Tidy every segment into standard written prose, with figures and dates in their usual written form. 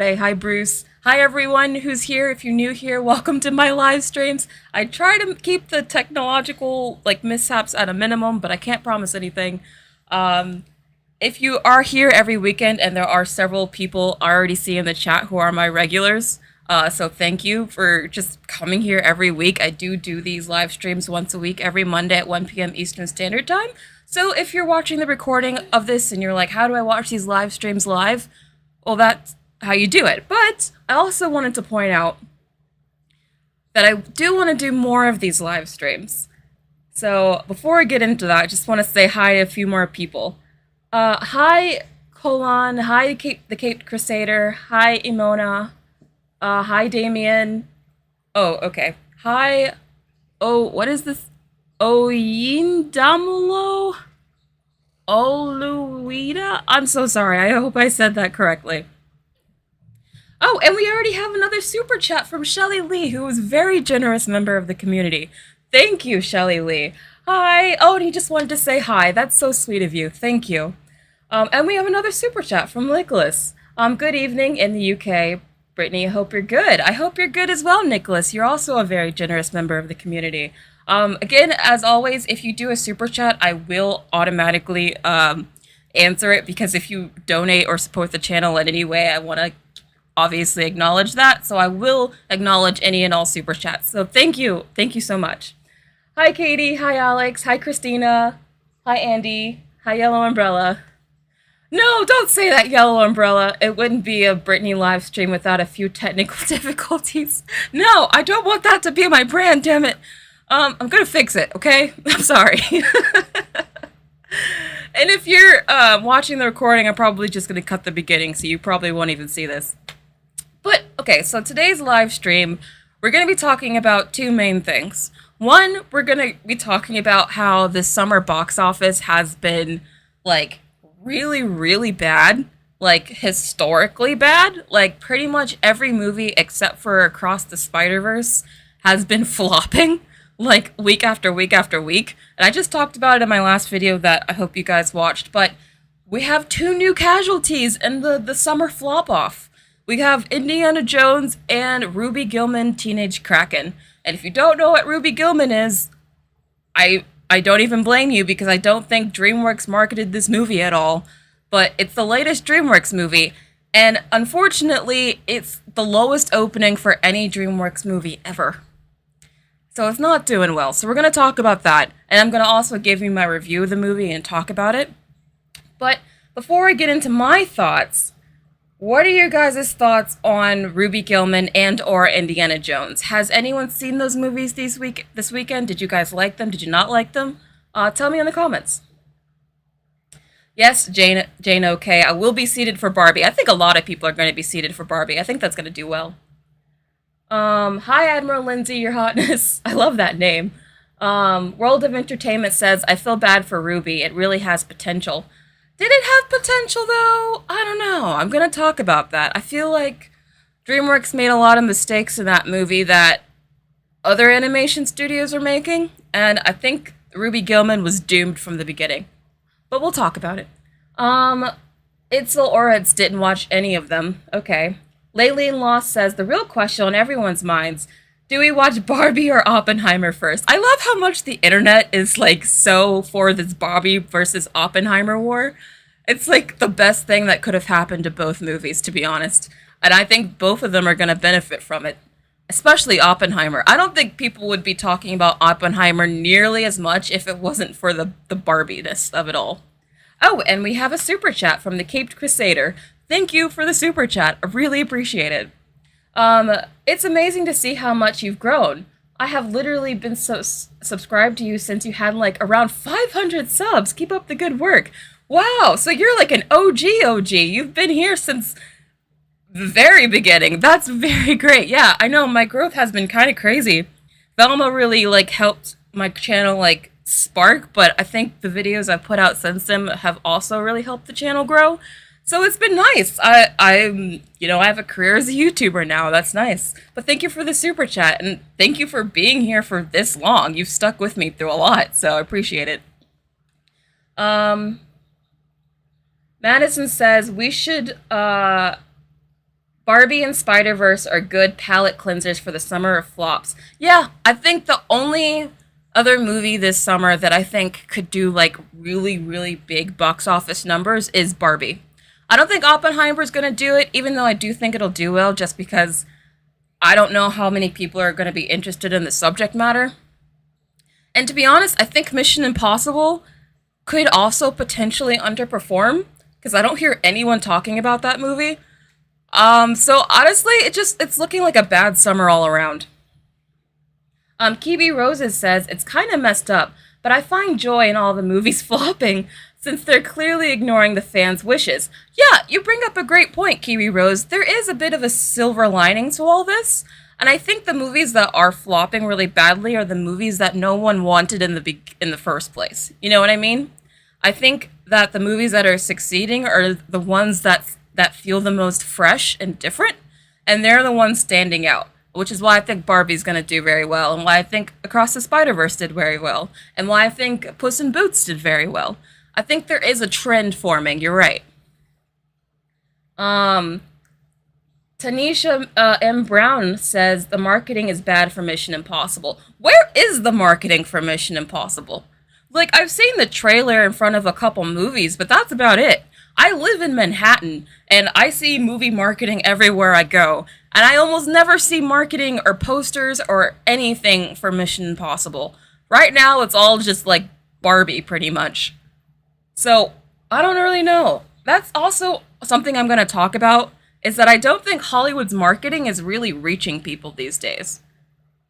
Hey, hi Bruce. Hi everyone who's here. If you're new here, welcome to my live streams. I try to keep the technological mishaps at a minimum, but I can't promise anything. Um, if you are here every weekend, and there are several people I already see in the chat who are my regulars, so thank you for just coming here every week. I do these live streams once a week, every Monday at 1 p.m. Eastern Standard Time. So if you're watching the recording of this and you're like, how do I watch these live streams live? Well, that's how you do it. But I also wanted to point out that I do want to do more of these live streams. So before I get into that, I just want to say hi to a few more people. Hi, Colon. Hi, the Caped Crusader. Hi, Imona. Hi, Damien. Oh, okay. Hi. Oh, what is this? Oyindamulo? Oluida? I'm so sorry. I hope I said that correctly. Oh, and we already have another super chat from Shelly Lee, who is a very generous member of the community. Thank you, Shelly Lee. Hi. Oh, and he just wanted to say hi. That's so sweet of you. Thank you. And we have another super chat from Nicholas. Good evening in the UK. Brittany, I hope you're good. I hope you're good as well, Nicholas. You're also a very generous member of the community. Again, as always, if you do a super chat, I will automatically answer it, because if you donate or support the channel in any way, I want to obviously acknowledge that. So I will acknowledge any and all super chats. So thank you. Thank you so much. Hi, Katie. Hi, Alex. Hi, Christina. Hi, Andy. Hi, Yellow Umbrella. No, don't say that, Yellow Umbrella. It wouldn't be a Brittany live stream without a few technical difficulties. No, I don't want that to be my brand, damn it. I'm gonna fix it, okay? I'm sorry. And if you're watching the recording, I'm probably just gonna cut the beginning, so you probably won't even see this. But, okay, so today's live stream, we're gonna be talking about two main things. One, we're gonna be talking about how the summer box office has been, really, really bad, historically bad. Pretty much every movie except for Across the Spider-Verse has been flopping, week after week after week. And I just talked about it in my last video that I hope you guys watched, but we have two new casualties in the summer flop-off. We have Indiana Jones and Ruby Gillman Teenage Kraken. And if you don't know what Ruby Gillman is, I don't even blame you, because I don't think Dreamworks marketed this movie at all. But it's the latest Dreamworks movie, and unfortunately, it's the lowest opening for any Dreamworks movie ever. So it's not doing well. So we're going to talk about that, and I'm going to also give you my review of the movie and talk about it. But before I get into my thoughts, what are your guys' thoughts on Ruby Gillman and or Indiana Jones? Has anyone seen those movies this weekend? Did you guys like them? Did you not like them? Tell me in the comments. Yes, Jane, okay. I will be seated for Barbie. I think a lot of people are going to be seated for Barbie. I think that's going to do well. Hi, Admiral Lindsay, your hotness. I love that name. World of Entertainment says, I feel bad for Ruby. It really has potential. Did it have potential, though? I don't know. I'm going to talk about that. I feel like DreamWorks made a lot of mistakes in that movie that other animation studios are making, and I think Ruby Gillman was doomed from the beginning. But we'll talk about it. Itzel Oreds didn't watch any of them. Okay. Layleen Lost says, the real question on everyone's minds, do we watch Barbie or Oppenheimer first? I love how much the internet is, so for this Barbie versus Oppenheimer war. It's, the best thing that could have happened to both movies, to be honest. And I think both of them are going to benefit from it. Especially Oppenheimer. I don't think people would be talking about Oppenheimer nearly as much if it wasn't for the Barbie-ness of it all. Oh, and we have a super chat from the Caped Crusader. Thank you for the super chat. I really appreciate it. It's amazing to see how much you've grown. I have literally been subscribed to you since you had around 500 subs. Keep up the good work. Wow, so you're an OG. You've been here since the very beginning. That's very great. Yeah, I know my growth has been kind of crazy. Velma really helped my channel spark, but I think the videos I've put out since then have also really helped the channel grow. So it's been nice. I have a career as a YouTuber now. That's nice. But thank you for the super chat, and thank you for being here for this long. You've stuck with me through a lot, so I appreciate it. Madison says we should Barbie and Spider-Verse are good palate cleansers for the summer of flops. Yeah, I think the only other movie this summer that I think could do like really, really big box office numbers is Barbie. I don't think Oppenheimer's gonna do it, even though I do think it'll do well, just because I don't know how many people are gonna be interested in the subject matter. And to be honest, I think Mission Impossible could also potentially underperform because I don't hear anyone talking about that movie. So honestly, it's looking like a bad summer all around. Kiwi Roses says it's kind of messed up, but I find joy in all the movies flopping since they're clearly ignoring the fans' wishes. Yeah, you bring up a great point, Kiwi Rose. There is a bit of a silver lining to all this, and I think the movies that are flopping really badly are the movies that no one wanted in the first place. You know what I mean? I think that the movies that are succeeding are the ones that feel the most fresh and different, and they're the ones standing out, which is why I think Barbie's going to do very well, and why I think Across the Spider-Verse did very well, and why I think Puss in Boots did very well. I think there is a trend forming, you're right. Tanisha M. Brown says the marketing is bad for Mission Impossible. Where is the marketing for Mission Impossible? Like, I've seen the trailer in front of a couple movies, but that's about it. I live in Manhattan, and I see movie marketing everywhere I go, and I almost never see marketing or posters or anything for Mission Impossible. Right now, it's all just like Barbie, pretty much. So, I don't really know. That's also something I'm going to talk about, is that I don't think Hollywood's marketing is really reaching people these days,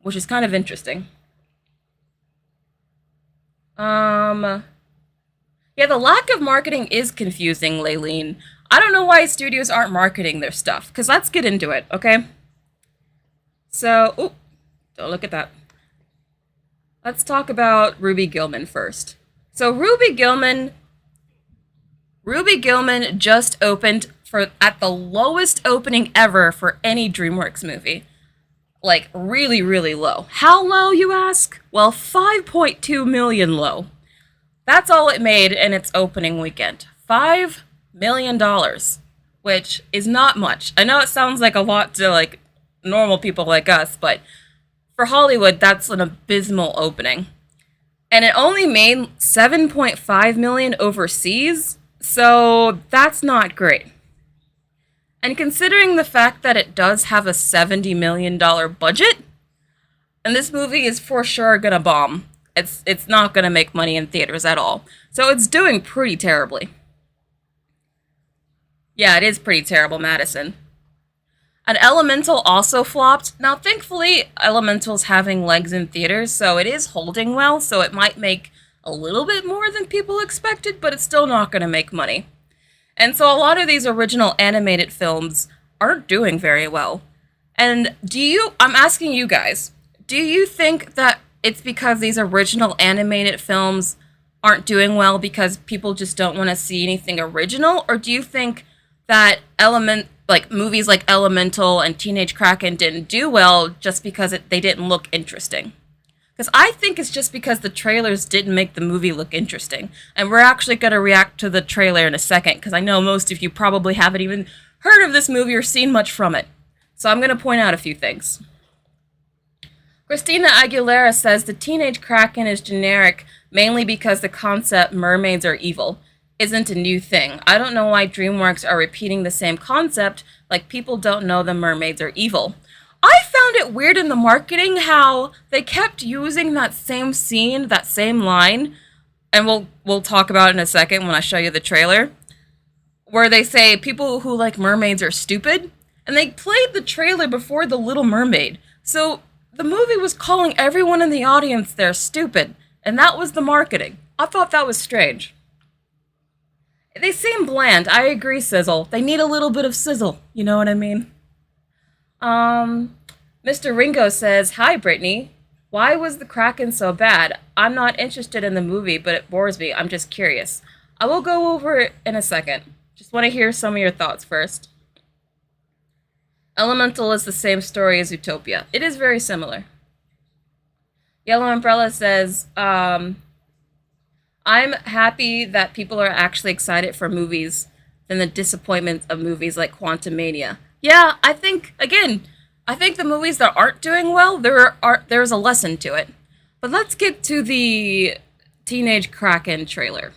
which is kind of interesting. Yeah, the lack of marketing is confusing, Laylene. I don't know why studios aren't marketing their stuff, because let's get into it, okay? So, ooh, don't look at that. Let's talk about Ruby Gillman first. So Ruby Gillman just opened at the lowest opening ever for any Dreamworks movie. Like, really, really low. How low, you ask? Well, 5.2 million low. That's all it made in its opening weekend. $5 million, which is not much. I know it sounds like a lot to, like, normal people like us, but for Hollywood, that's an abysmal opening. And it only made 7.5 million overseas, so that's not great. And considering the fact that it does have a $70 million budget, and this movie is for sure gonna bomb. It's not gonna make money in theaters at all. So it's doing pretty terribly. Yeah, it is pretty terrible, Madison. And Elemental also flopped. Now, thankfully, Elemental's having legs in theaters, so it is holding well, so it might make a little bit more than people expected, but it's still not going to make money. And so a lot of these original animated films aren't doing very well. And I'm asking you guys, do you think that it's because these original animated films aren't doing well because people just don't want to see anything original? Or do you think that movies like Elemental and Teenage Kraken didn't do well just because they didn't look interesting? Because I think it's just because the trailers didn't make the movie look interesting. And we're actually going to react to the trailer in a second, because I know most of you probably haven't even heard of this movie or seen much from it. So I'm going to point out a few things. Christina Aguilera says the Teenage Kraken is generic mainly because the concept mermaids are evil isn't a new thing. I don't know why DreamWorks are repeating the same concept, like people don't know the mermaids are evil. I found it weird in the marketing how they kept using that same scene, that same line, and we'll talk about it in a second when I show you the trailer, where they say people who like mermaids are stupid, and they played the trailer before The Little Mermaid. So the movie was calling everyone in the audience there stupid, and that was the marketing. I thought that was strange. They seem bland. I agree, Sizzle. They need a little bit of sizzle. You know what I mean? Mr. Ringo says, "Hi, Brittany. Why was the Kraken so bad? I'm not interested in the movie, but it bores me. I'm just curious. I will go over it in a second. Just want to hear some of your thoughts first." Elemental is the same story as Utopia. It is very similar. Yellow Umbrella says, I'm happy that people are actually excited for movies than the disappointment of movies like Quantumania. Yeah, I think again, I think the movies that aren't doing well, there's a lesson to it. But let's get to the Teenage Kraken trailer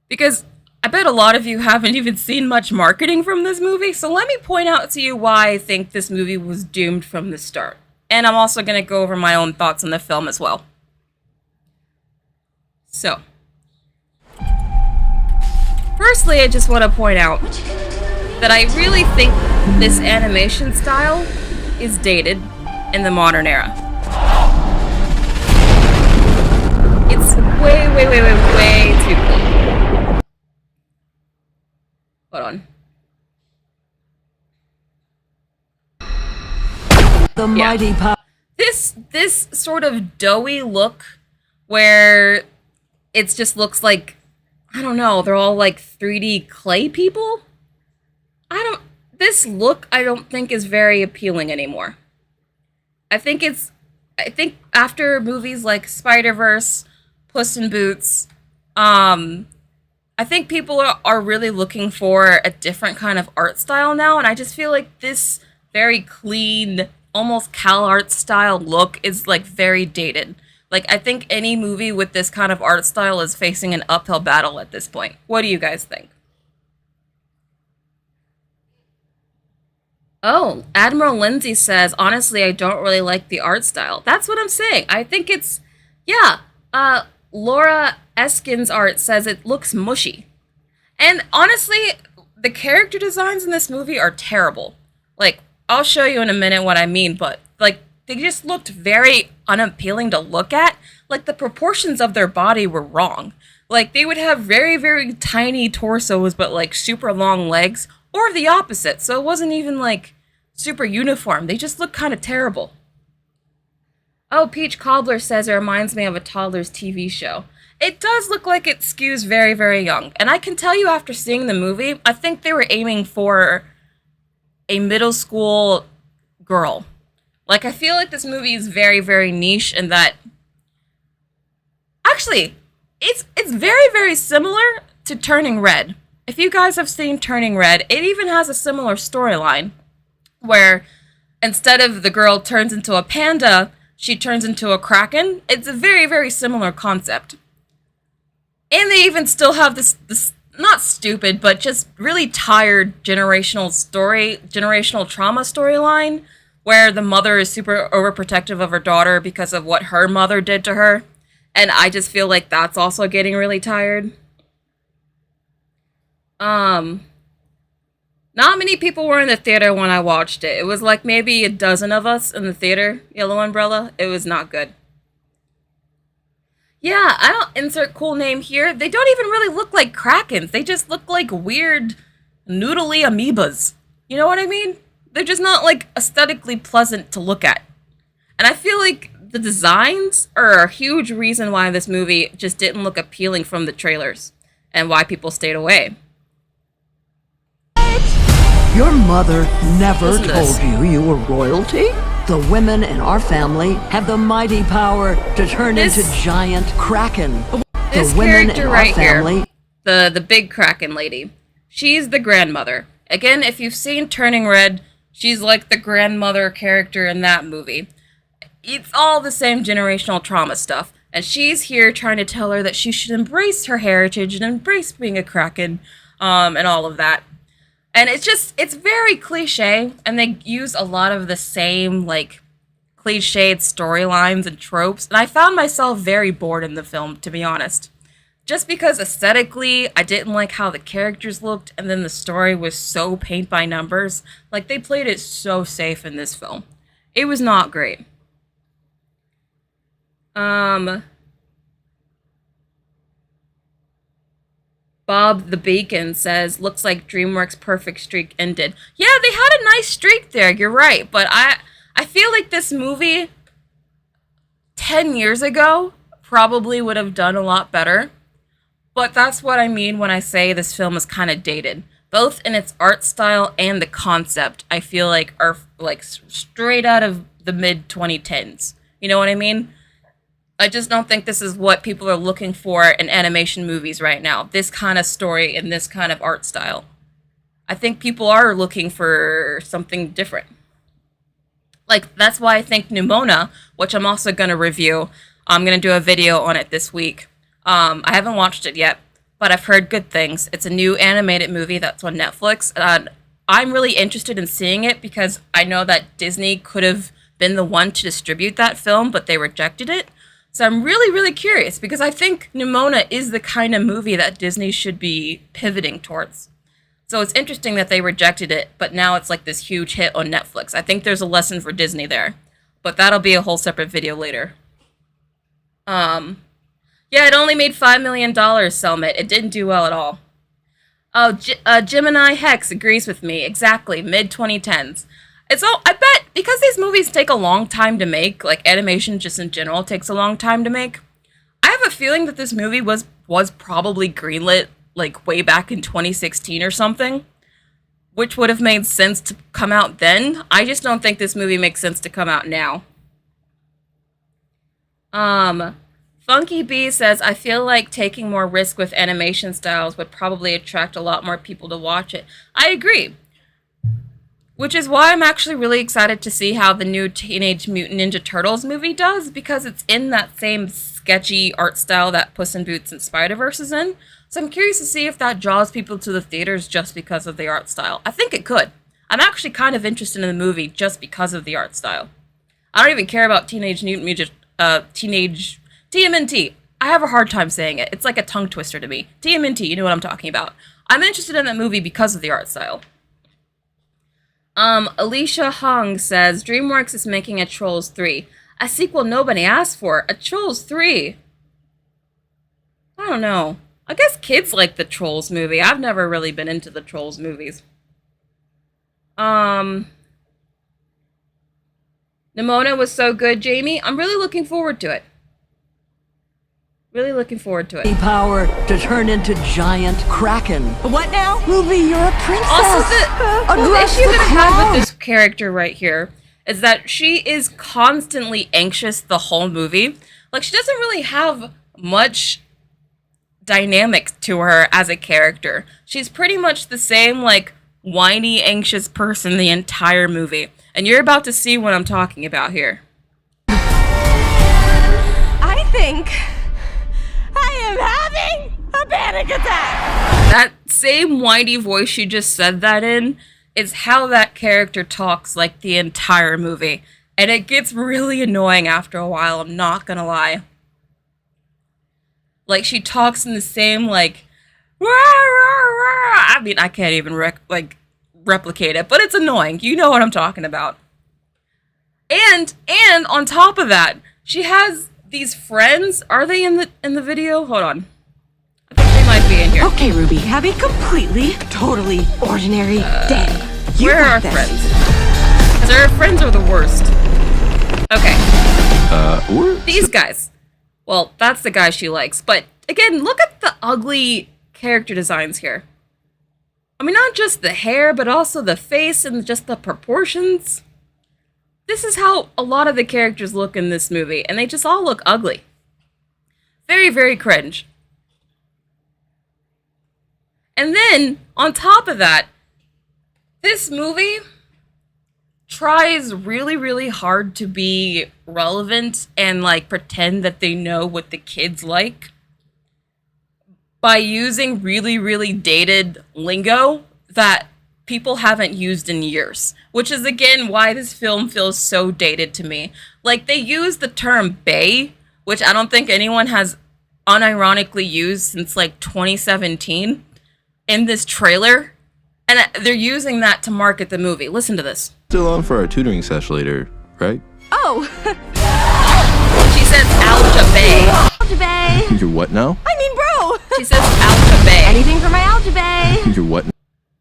because I bet a lot of you haven't even seen much marketing from this movie. So let me point out to you why I think this movie was doomed from the start. And I'm also going to go over my own thoughts on the film as well. So, firstly, I just want to point out that I really think this animation style is dated in the modern era. It's way too clean. Hold on. The mighty power. This sort of doughy look where it just looks like, I don't know, they're all like 3D clay people. This look I don't think is very appealing anymore. I think after movies like Spider-Verse, Puss in Boots, I think people are really looking for a different kind of art style now, and I just feel like this very clean, almost Cal art style look is like very dated. Like, I think any movie with this kind of art style is facing an uphill battle at this point. What do you guys think? Oh, Admiral Lindsay says, honestly, I don't really like the art style. That's what I'm saying. I think yeah. Laura Eskin's art says it looks mushy. And honestly, the character designs in this movie are terrible. Like, I'll show you in a minute what I mean, but, like, they just looked very unappealing to look at. Like, the proportions of their body were wrong. Like, they would have very tiny torsos, but, like, super long legs, or the opposite. So it wasn't even, like, super uniform. They just looked kind of terrible. Oh, Peach Cobbler says it reminds me of a toddler's TV show. It does look like it skews very young. And I can tell you after seeing the movie, I think they were aiming for a middle school girl. Like, I feel like this movie is very niche in that... Actually, it's very similar to Turning Red. If you guys have seen Turning Red, it even has a similar storyline where instead of the girl turns into a panda, she turns into a kraken. It's a very similar concept. And they even still have this not stupid, but just really tired generational trauma storyline where the mother is super overprotective of her daughter because of what her mother did to her. And I just feel like that's also getting really tired. Not many people were in the theater when I watched it. It was like maybe a dozen of us in the theater. Yellow Umbrella. It was not good. Yeah, I don't insert cool name here. They don't even really look like krakens. They just look like weird, noodly amoebas. You know what I mean? They're just not, like, aesthetically pleasant to look at. And I feel like the designs are a huge reason why this movie just didn't look appealing from the trailers. And why people stayed away. Your mother never Listen to this. told you were royalty? The women in our family have the mighty power to turn into giant kraken. This The women in character our right family. here, the big kraken lady, she's the grandmother. Again, if you've seen Turning Red, she's like the grandmother character in that movie. It's all the same generational trauma stuff. And she's here trying to tell her that she should embrace her heritage and embrace being a kraken, and all of that. And it's very cliche, and they use a lot of the same, like, cliched storylines and tropes, and I found myself very bored in the film, to be honest. Just because aesthetically, I didn't like how the characters looked, and then the story was so paint by numbers. Like, they played it so safe in this film. It was not great. Bob the Bacon says, looks like Dreamworks' perfect streak ended. Yeah, they had a nice streak there, you're right. But I feel like this movie 10 years ago probably would have done a lot better. But that's what I mean when I say this film is kind of dated. Both in its art style and the concept, I feel like are like straight out of the mid-2010s. You know what I mean? I just don't think this is what people are looking for in animation movies right now. This kind of story and this kind of art style. I think people are looking for something different. Like, that's why I think Nimona, which I'm also going to review, I'm going to do a video on it this week. I haven't watched it yet, but I've heard good things. It's a new animated movie that's on Netflix, and I'm really interested in seeing it because I know that Disney could have been the one to distribute that film, but they rejected it. So I'm really, really curious because I think Nimona is the kind of movie that Disney should be pivoting towards. So it's interesting that they rejected it, but now it's like this huge hit on Netflix. I think there's a lesson for Disney there, but that'll be a whole separate video later. Yeah, it only made $5 million, Selmit. It didn't do well at all. Oh, Gemini Hex agrees with me. Exactly, mid-2010s. I bet, because these movies take a long time to make, like animation just in general takes a long time to make, I have a feeling that this movie was probably greenlit like way back in 2016 or something, which would have made sense to come out then. I just don't think this movie makes sense to come out now. Funky B says, I feel like taking more risk with animation styles would probably attract a lot more people to watch it. I agree. Which is why I'm actually really excited to see how the new Teenage Mutant Ninja Turtles movie does, because it's in that same sketchy art style that Puss in Boots and Spider-Verse is in. So I'm curious to see if that draws people to the theaters just because of the art style. I think it could. I'm actually kind of interested in the movie just because of the art style. I don't even care about TMNT. I have a hard time saying it. It's like a tongue twister to me. TMNT, you know what I'm talking about. I'm interested in that movie because of the art style. Alicia Hung says, Dreamworks is making a Trolls 3. A sequel nobody asked for. A Trolls 3. I don't know. I guess kids like the Trolls movie. I've never really been into the Trolls movies. Nimona was so good, Jamie. I'm really looking forward to it. Really looking forward to it. The power to turn into giant Kraken. What now? Ruby, you're a princess. Also, the issue that I have with this character right here is that she is constantly anxious the whole movie. Like, she doesn't really have much dynamic to her as a character. She's pretty much the same, like, whiny, anxious person the entire movie. And you're about to see what I'm talking about here. I think I am having a panic attack. That same whiny voice she just said that in is how that character talks like the entire movie. And it gets really annoying after a while, I'm not gonna lie. Like, she talks in the same, like, rah, rah, rah. I mean, I can't even, replicate it, but it's annoying. You know what I'm talking about. And on top of that, she has these friends. Are they in the video? Hold on. I think they might be in here. Okay, Ruby, have a completely, totally ordinary day. Where are our friends? Because our friends are the worst. Okay. These guys. Well, that's the guy she likes. But, again, look at the ugly character designs here. I mean, not just the hair, but also the face and just the proportions. This is how a lot of the characters look in this movie, and they just all look ugly. Very, very cringe. And then, on top of that, this movie tries really, really hard to be relevant and, like, pretend that they know what the kids like by using really, really dated lingo that people haven't used in years. Which is, again, why this film feels so dated to me. Like, they use the term bae, which I don't think anyone has unironically used since, like, 2017 in this trailer. And they're using that to market the movie. Listen to this. Still on for our tutoring session later, right? Oh! She says algebra. Algebra! You're what now? I mean, bro! She says algebra. Anything for my algebra! You're what?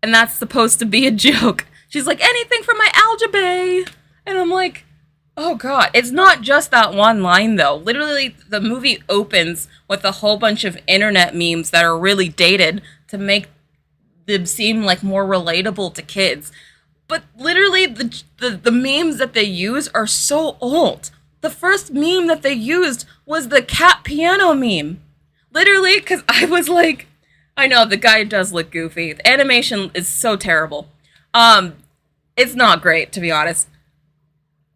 And that's supposed to be a joke. She's like, anything for my algebra. And I'm like, oh god. It's not just that one line, though. Literally, the movie opens with a whole bunch of internet memes that are really dated to make them seem like more relatable to kids. But literally, the memes that they use are so old. The first meme that they used was the cat piano meme. Literally, because I I know, the guy does look goofy. The animation is so terrible. It's not great, to be honest.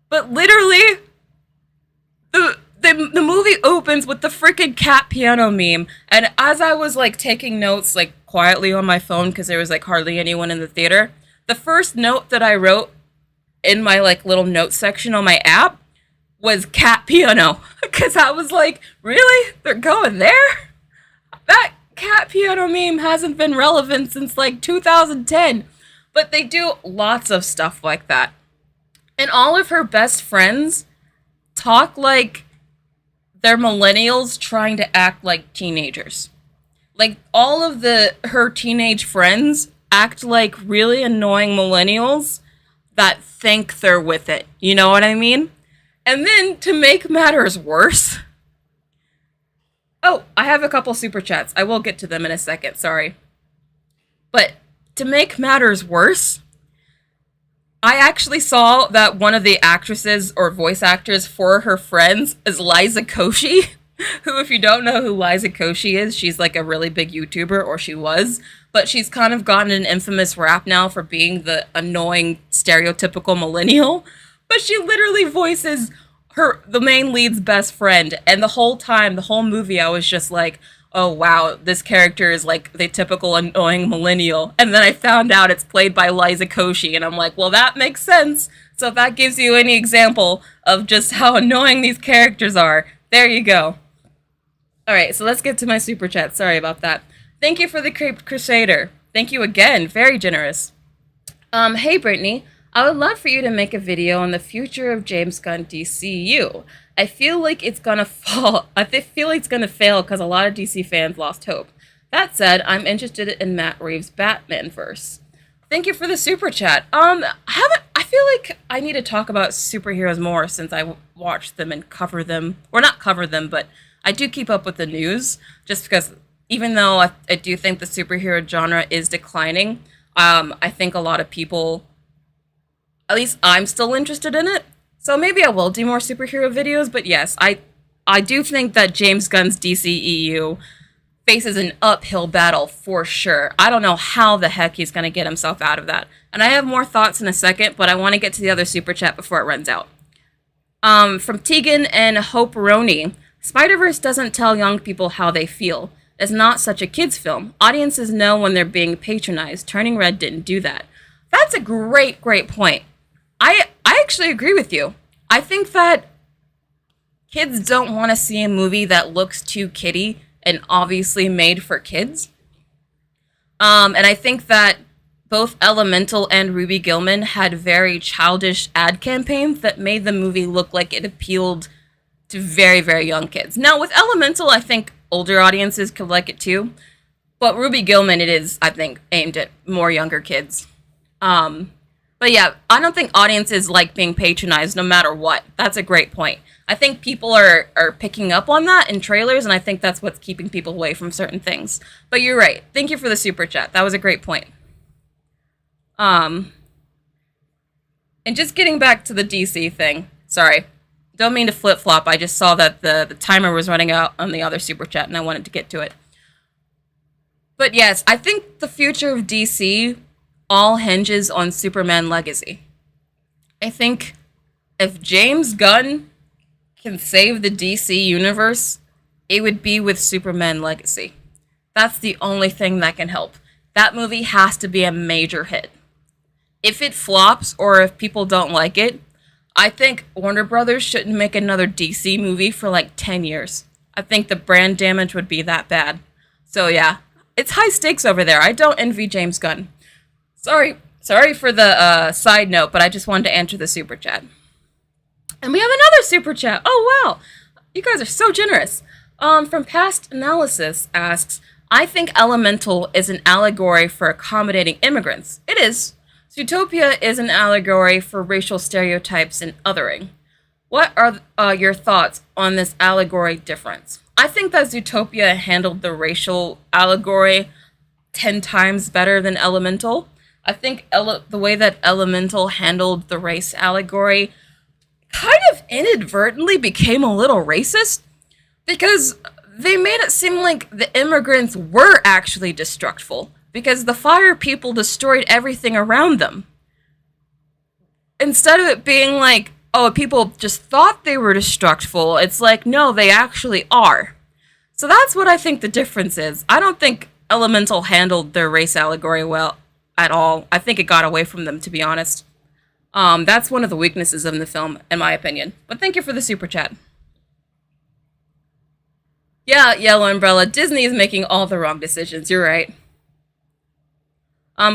But literally, the movie opens with the freaking cat piano meme, and as I was, like, taking notes, like, quietly on my phone, because there was, like, hardly anyone in the theater, the first note that I wrote in my, like, little notes section on my app was cat piano. Because I was like, really? They're going there? That cat piano meme hasn't been relevant since, like, 2010. But they do lots of stuff like that. And all of her best friends talk like they're millennials trying to act like teenagers. Like, all of her teenage friends act like really annoying millennials that think they're with it. You know what I mean? And then, to make matters worse... Oh, I have a couple super chats. I will get to them in a second, sorry. But, to make matters worse, I actually saw that one of the actresses or voice actors for her friends is Liza Koshy, who, if you don't know who Liza Koshy is, she's like a really big YouTuber, or she was, but she's kind of gotten an infamous rap now for being the annoying, stereotypical millennial, but she literally voices the main lead's best friend, and the whole time, the whole movie, I was just like, oh wow, this character is like the typical annoying millennial, and then I found out it's played by Liza Koshy, and I'm like, well, that makes sense. So if that gives you any example of just how annoying these characters are, there you go. Alright, so let's get to my super chat. Sorry about that. Thank you for the Caped Crusader. Thank you again. Very generous. Hey Brittany, I would love for you to make a video on the future of James Gunn DCU. I feel like it's gonna fall. I feel like it's gonna fail because a lot of DC fans lost hope. That said, I'm interested in Matt Reeves' Batman verse. Thank you for the super chat. I feel like I need to talk about superheroes more since I watch them and cover them, or not cover them, but I do keep up with the news, just because even though I do think the superhero genre is declining, I think a lot of people, at least I'm still interested in it. So maybe I will do more superhero videos, but yes, I do think that James Gunn's DCEU faces an uphill battle for sure. I don't know how the heck he's going to get himself out of that. And I have more thoughts in a second, but I want to get to the other super chat before it runs out. From Tegan and Hope Roney, Spider-Verse doesn't tell young people how they feel. It's not such a kid's film. Audiences know when they're being patronized. Turning Red didn't do that. That's a great, great point. I actually agree with you. I think that kids don't want to see a movie that looks too kiddie and obviously made for kids. And I think that both Elemental and Ruby Gillman had very childish ad campaigns that made the movie look like it appealed to very, very young kids. Now, with Elemental, I think older audiences could like it too. But Ruby Gillman, it is, I think, aimed at more younger kids. But yeah, I don't think audiences like being patronized no matter what. That's a great point. I think people are picking up on that in trailers, and I think that's what's keeping people away from certain things. But you're right. Thank you for the super chat. That was a great point. And just getting back to the DC thing. Sorry. Don't mean to flip-flop. I just saw that the timer was running out on the other super chat, and I wanted to get to it. But yes, I think the future of DC all hinges on Superman Legacy. I think if James Gunn can save the DC universe, it would be with Superman Legacy. That's the only thing that can help. That movie has to be a major hit. If it flops or if people don't like it, I think Warner Brothers shouldn't make another DC movie for like 10 years. I think the brand damage would be that bad. So yeah, it's high stakes over there. I don't envy James Gunn. Sorry for the side note, but I just wanted to answer the super chat. And we have another super chat. Oh, wow. You guys are so generous. From Past Analysis asks, I think Elemental is an allegory for accommodating immigrants. It is. Zootopia is an allegory for racial stereotypes and othering. What are your thoughts on this allegory difference? I think that Zootopia handled the racial allegory 10 times better than Elemental. I think the way that Elemental handled the race allegory kind of inadvertently became a little racist, because they made it seem like the immigrants were actually destructful because the fire people destroyed everything around them. Instead of it being like, oh, people just thought they were destructful, it's like, no, they actually are. So that's what I think the difference is. I don't think Elemental handled their race allegory well at all. I think it got away from them, to be honest. That's one of the weaknesses of the film, in my opinion. But thank you for the super chat. Yeah, Yellow Umbrella, Disney is making all the wrong decisions, you're right.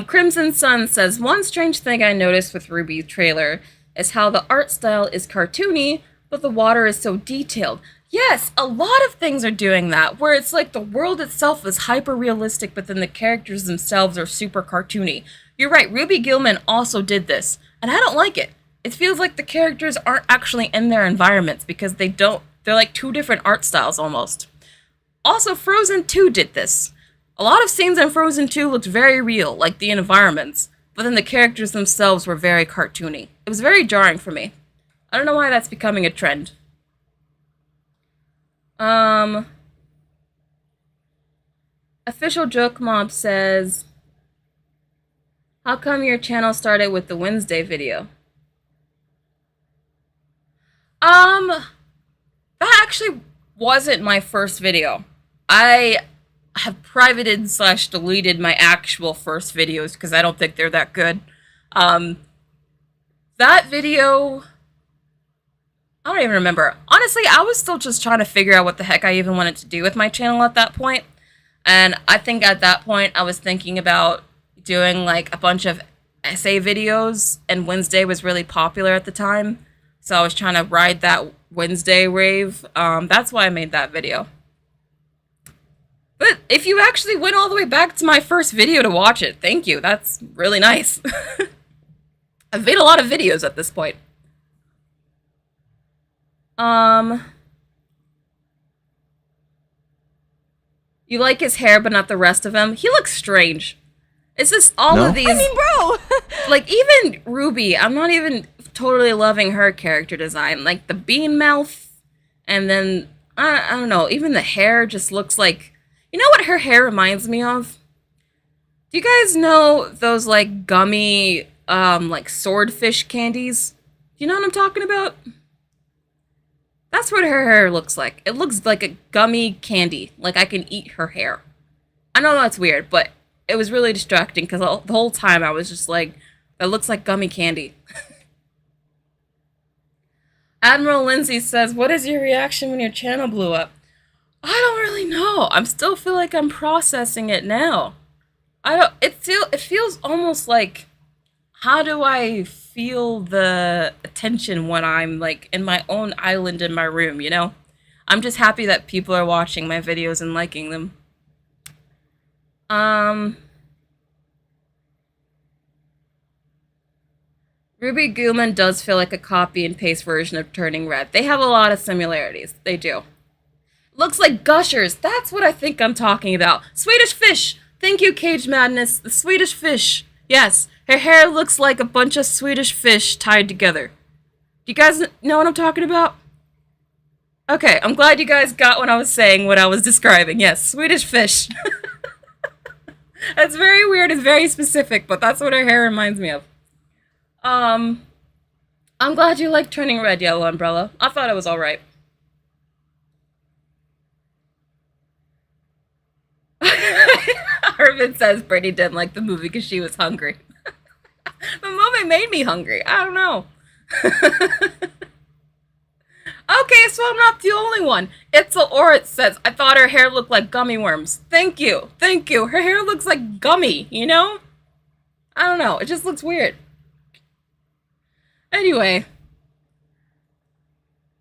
Crimson Sun says, one strange thing I noticed with Ruby's trailer is how the art style is cartoony, but the water is so detailed. Yes, a lot of things are doing that, where it's like the world itself is hyper-realistic, but then the characters themselves are super cartoony. You're right, Ruby Gillman also did this, and I don't like it. It feels like the characters aren't actually in their environments, because they're like two different art styles almost. Also, Frozen 2 did this. A lot of scenes in Frozen 2 looked very real, like the environments, but then the characters themselves were very cartoony. It was very jarring for me. I don't know why that's becoming a trend. Official Joke Mob says, how come your channel started with the Wednesday video? That actually wasn't my first video. I have privated / deleted my actual first videos because I don't think they're that good. That video, I don't even remember. Honestly, I was still just trying to figure out what the heck I even wanted to do with my channel at that point. And I think at that point I was thinking about doing like a bunch of essay videos, and Wednesday was really popular at the time. So I was trying to ride that Wednesday rave. That's why I made that video. But if you actually went all the way back to my first video to watch it, thank you. That's really nice. I've made a lot of videos at this point. You like his hair, but not the rest of him? He looks strange. It's just all of these... I mean, bro! Like, even Ruby, I'm not even totally loving her character design. Like, the bean mouth, and then, I don't know, even the hair just looks like... You know what her hair reminds me of? Do you guys know those, like, gummy, like, swordfish candies? Do you know what I'm talking about? That's what her hair looks like. It looks like a gummy candy. Like, I can eat her hair. I know that's weird, but it was really distracting because the whole time I was just like, that looks like gummy candy. Admiral Lindsay says, what is your reaction when your channel blew up? I don't really know. I still feel like I'm processing it now. It feels almost like, how do I feel the attention when I'm like in my own island in my room, you know? I'm just happy that people are watching my videos and liking them. Ruby Gillman does feel like a copy and paste version of Turning Red. They have a lot of similarities. They do. Looks like Gushers. That's what I think I'm talking about. Swedish Fish. Thank you, Cage Madness. The Swedish Fish. Yes, her hair looks like a bunch of Swedish fish tied together. Do you guys know what I'm talking about? Okay, I'm glad you guys got what I was saying, what I was describing. Yes, Swedish Fish. That's very weird. It's very specific, but that's what her hair reminds me of. I'm glad you like Turning Red, Yellow Umbrella. I thought it was alright. Irvin says Brittany didn't like the movie because she was hungry. The movie made me hungry. I don't know. Okay, so I'm not the only one. Itzel Orit says, I thought her hair looked like gummy worms. Thank you. Thank you. Her hair looks like gummy, you know? I don't know. It just looks weird. Anyway.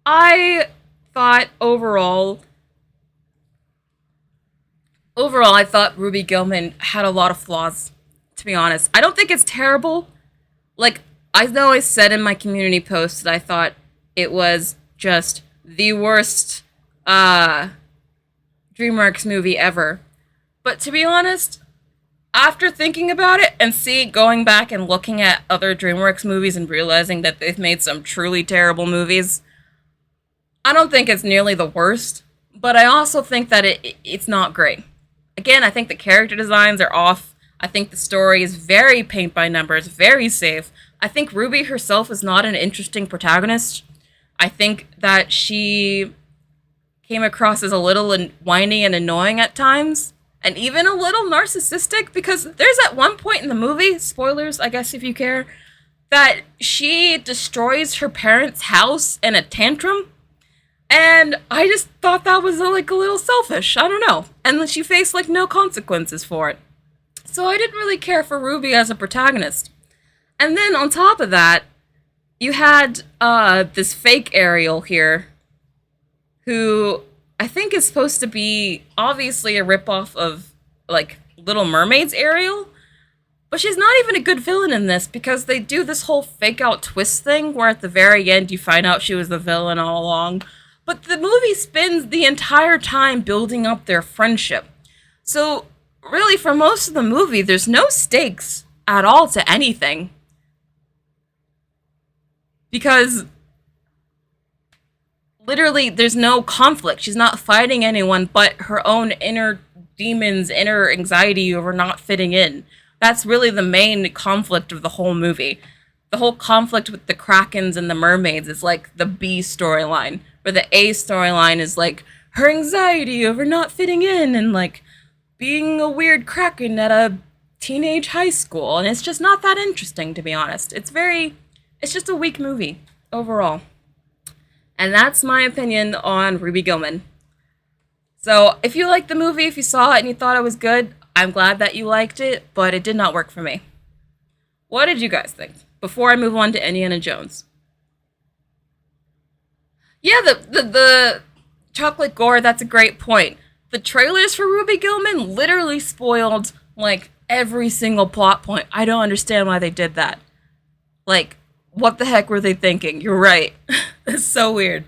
I thought overall, I thought Ruby Gillman had a lot of flaws, to be honest. I don't think it's terrible. Like, I know I said in my community post that I thought it was just the worst DreamWorks movie ever. But to be honest, after thinking about it and going back and looking at other DreamWorks movies and realizing that they've made some truly terrible movies, I don't think it's nearly the worst. but I also think that it's not great. Again, I think the character designs are off. I think the story is very paint by numbers, very safe. I think Ruby herself is not an interesting protagonist. I think that she came across as a little whiny and annoying at times, and even a little narcissistic, because there's at one point in the movie, spoilers, I guess if you care, that she destroys her parents' house in a tantrum. And I just thought that was like a little selfish. I don't know. And then she faced like no consequences for it. So I didn't really care for Ruby as a protagonist. And then on top of that, you had this fake Ariel here, who I think is supposed to be obviously a ripoff of like Little Mermaid's Ariel. But she's not even a good villain in this, because they do this whole fake out twist thing where at the very end you find out she was the villain all along. But the movie spends the entire time building up their friendship. So, really, for most of the movie, there's no stakes at all to anything. Because, literally, there's no conflict. She's not fighting anyone but her own inner demons, inner anxiety over not fitting in. That's really the main conflict of the whole movie. The whole conflict with the Krakens and the mermaids is like the B storyline, where the A storyline is like her anxiety over not fitting in and like being a weird Kraken at a teenage high school. And it's just not that interesting, to be honest. It's just a weak movie overall. And that's my opinion on Ruby Gillman. So if you liked the movie, if you saw it and you thought it was good, I'm glad that you liked it, but it did not work for me. What did you guys think? Before I move on to Indiana Jones. Yeah, the chocolate gore, that's a great point. The trailers for Ruby Gillman literally spoiled, like, every single plot point. I don't understand why they did that. Like, what the heck were they thinking? You're right. It's so weird.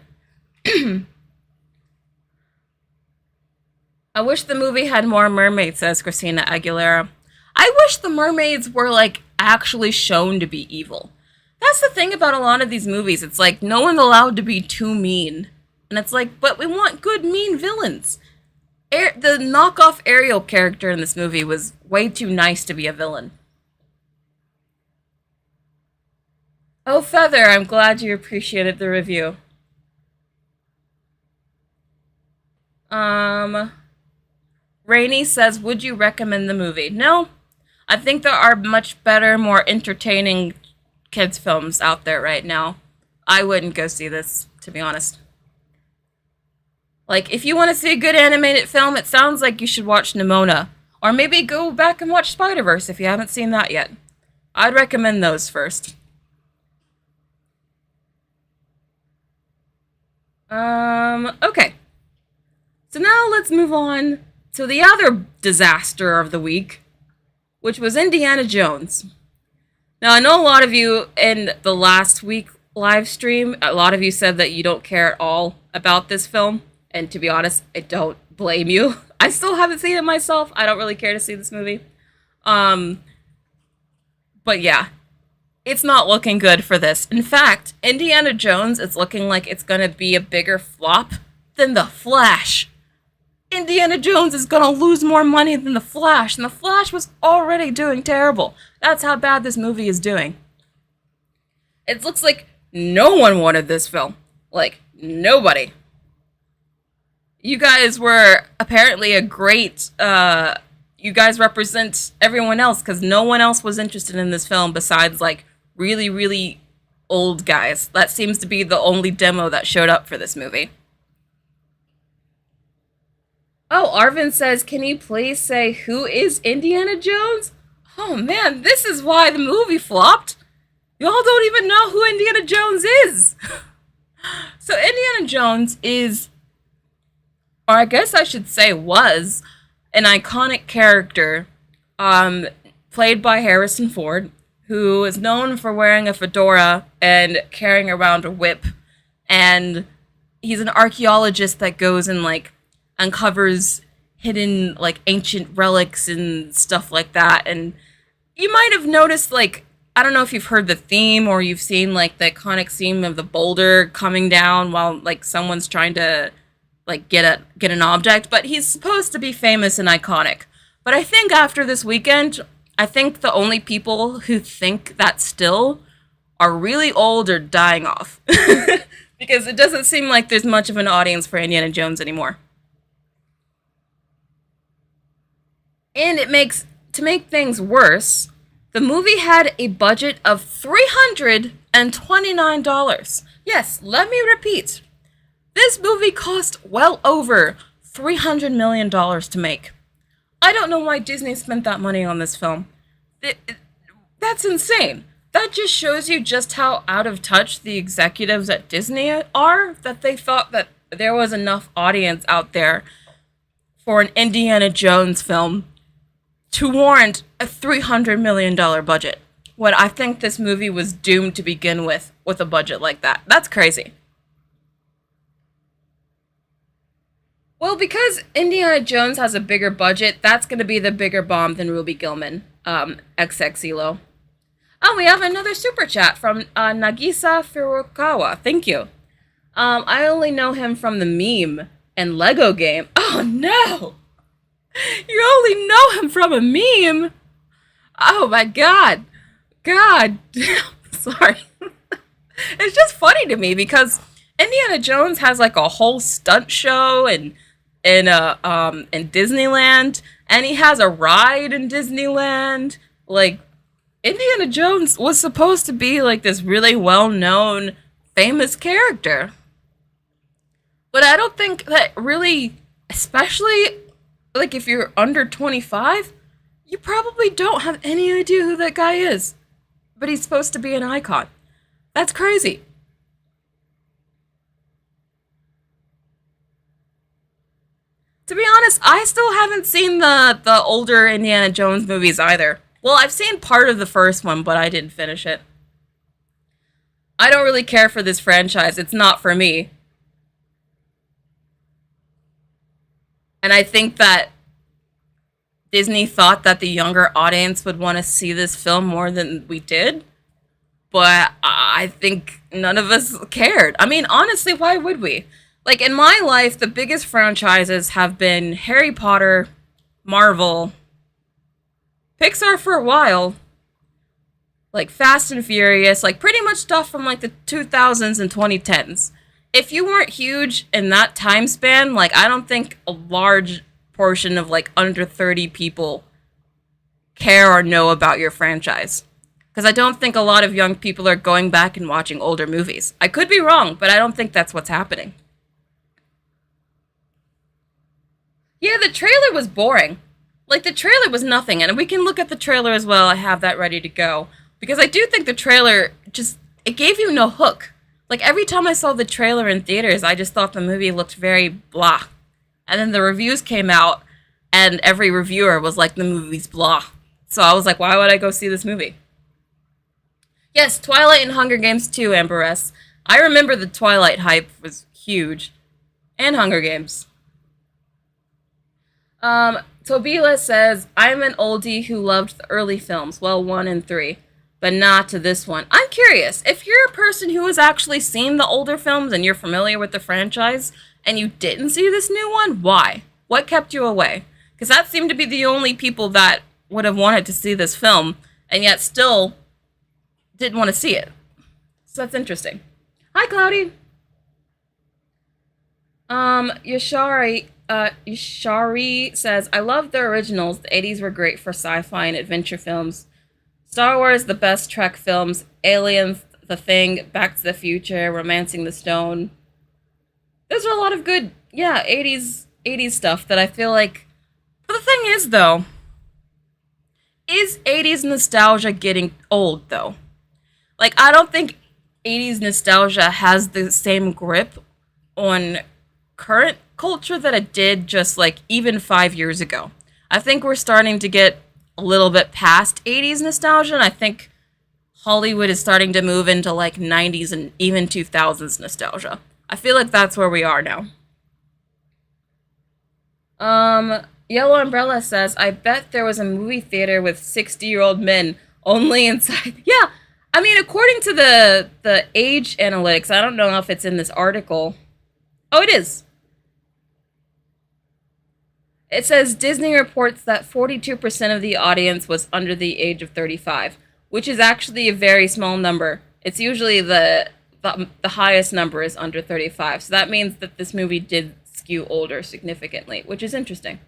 I wish the movie had more mermaids, says Christina Aguilera. I wish the mermaids were, like, actually shown to be evil. That's the thing about a lot of these movies. It's like, no one's allowed to be too mean. And it's like, but we want good, mean villains. The knockoff Ariel character in this movie was way too nice to be a villain. Oh, Feather, I'm glad you appreciated the review. Rainey says, would you recommend the movie? No. I think there are much better, more entertaining kids' films out there right now. I wouldn't go see this, to be honest. Like, if you want to see a good animated film, it sounds like you should watch Nimona. Or maybe go back and watch Spider-Verse if you haven't seen that yet. I'd recommend those first. Okay. So now let's move on to the other disaster of the week, which was Indiana Jones. Now, I know a lot of you in the last week live stream, a lot of you said that you don't care at all about this film. And to be honest, I don't blame you. I still haven't seen it myself. I don't really care to see this movie. But yeah, it's not looking good for this. In fact, Indiana Jones is looking like it's going to be a bigger flop than The Flash. Indiana Jones is going to lose more money than The Flash, and The Flash was already doing terrible. That's how bad this movie is doing. It looks like no one wanted this film. Like, nobody. You guys were apparently a great, you guys represent everyone else, because no one else was interested in this film besides, like, really, really old guys. That seems to be the only demo that showed up for this movie. Oh, Arvin says, can you please say who is Indiana Jones? Oh man, this is why the movie flopped. Y'all don't even know who Indiana Jones is. So Indiana Jones is, or I guess I should say was, an iconic character played by Harrison Ford, who is known for wearing a fedora and carrying around a whip. And he's an archaeologist that goes and, like, uncovers hidden, like, ancient relics and stuff like that. And you might have noticed, like, I don't know if you've heard the theme or you've seen, like, the iconic scene of the boulder coming down while, like, someone's trying to like get an object, but he's supposed to be famous and iconic. But I think after this weekend, I think the only people who think that still are really old or dying off. Because it doesn't seem like there's much of an audience for Indiana Jones anymore. And to make things worse, the movie had a budget of $329. Yes, let me repeat. This movie cost well over $300 million to make. I don't know why Disney spent that money on this film. That's insane. That just shows you just how out of touch the executives at Disney are, that they thought that there was enough audience out there for an Indiana Jones film to warrant a $300 million budget, when I think this movie was doomed to begin with a budget like that. That's crazy. Well, because Indiana Jones has a bigger budget, that's going to be the bigger bomb than Ruby Gillman, XXELO. Oh, we have another super chat from Nagisa Furukawa. Thank you. I only know him from the meme and Lego game. Oh, no! You only know him from a meme? Oh, my God. God. Sorry. It's just funny to me because Indiana Jones has like a whole stunt show in Disneyland, and he has a ride in Disneyland. Like, Indiana Jones was supposed to be like this really well-known, famous character. But I don't think that really, especially like if you're under 25, you probably don't have any idea who that guy is. But he's supposed to be an icon. That's crazy. To be honest, I still haven't seen the older Indiana Jones movies either. Well, I've seen part of the first one, but I didn't finish it. I don't really care for this franchise. It's not for me. And I think that Disney thought that the younger audience would want to see this film more than we did. But I think none of us cared. I mean, honestly, why would we? Like, in my life, the biggest franchises have been Harry Potter, Marvel, Pixar for a while, like Fast and Furious, like pretty much stuff from like the 2000s and 2010s. If you weren't huge in that time span, like I don't think a large portion of like under 30 people care or know about your franchise. Because I don't think a lot of young people are going back and watching older movies. I could be wrong, but I don't think that's what's happening. Yeah, the trailer was boring. Like, the trailer was nothing, and we can look at the trailer as well. I have that ready to go. Because I do think the trailer just, it gave you no hook. Like, every time I saw the trailer in theaters, I just thought the movie looked very blah. And then the reviews came out, and every reviewer was like, the movie's blah. So I was like, why would I go see this movie? Yes, Twilight and Hunger Games 2, Amber S. I remember the Twilight hype was huge. And Hunger Games. Tobila says, I'm an oldie who loved the early films, well, 1 and 3, but not to this one. I'm curious, if you're a person who has actually seen the older films and you're familiar with the franchise, and you didn't see this new one, why? What kept you away? Because that seemed to be the only people that would have wanted to see this film, and yet still didn't want to see it. So that's interesting. Hi, Cloudy! Yashari says, I love the originals. The 80s were great for sci-fi and adventure films. Star Wars, the best Trek films. Aliens, The Thing, Back to the Future, Romancing the Stone. Those are a lot of good, 80s stuff that I feel like... But the thing is, though, is 80s nostalgia getting old, though? Like, I don't think 80s nostalgia has the same grip on current culture that it did just like even 5 years ago. I think we're starting to get a little bit past 80s nostalgia, and I think Hollywood is starting to move into like 90s and even 2000s nostalgia. I feel like that's where we are now. Yellow Umbrella says, I bet there was a movie theater with 60-year-old men only inside. Yeah, I mean, according to the age analytics, I don't know if it's in this article. Oh, it is. It says Disney reports that 42% of the audience was under the age of 35, which is actually a very small number. It's usually the highest number is under 35. So that means that this movie did skew older significantly, which is interesting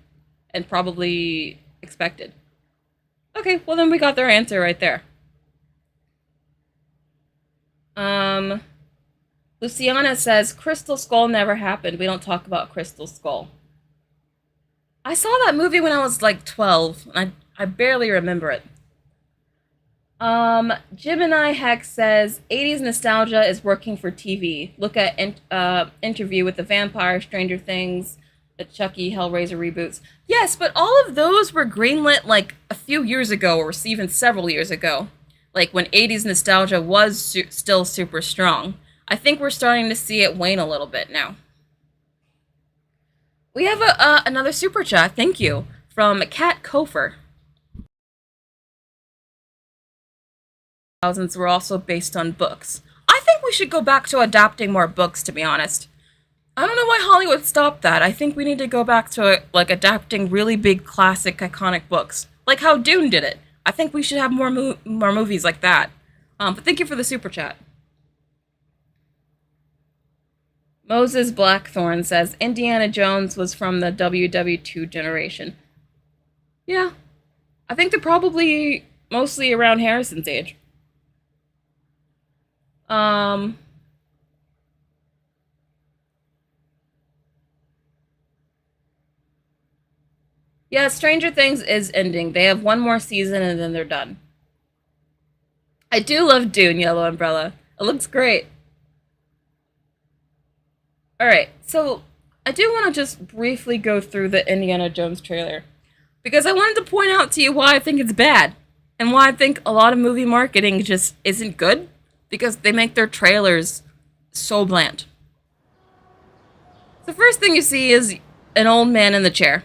and probably expected. Okay, well then we got their answer right there. Luciana says, Crystal Skull never happened. We don't talk about Crystal Skull. I saw that movie when I was like 12, and I barely remember it. Gemini Hex says, 80s nostalgia is working for TV. Look at Interview with the Vampire, Stranger Things, the Chucky, Hellraiser reboots. Yes, but all of those were greenlit like a few years ago, or even several years ago. Like when 80s nostalgia was still super strong. I think we're starting to see it wane a little bit now. We have another super chat, thank you, from Kat Kofer. Thousands were also based on books. I think we should go back to adapting more books, to be honest. I don't know why Hollywood stopped that. I think we need to go back to like adapting really big, classic, iconic books, like how Dune did it. I think we should have more movies like that. But thank you for the super chat. Moses Blackthorn says, Indiana Jones was from the WW2 generation. Yeah. I think they're probably mostly around Harrison's age. Yeah, Stranger Things is ending. They have one more season and then they're done. I do love Dune, Yellow Umbrella. It looks great. Alright, so I do want to just briefly go through the Indiana Jones trailer. Because I wanted to point out to you why I think it's bad. And why I think a lot of movie marketing just isn't good. Because they make their trailers so bland. The first thing you see is an old man in the chair.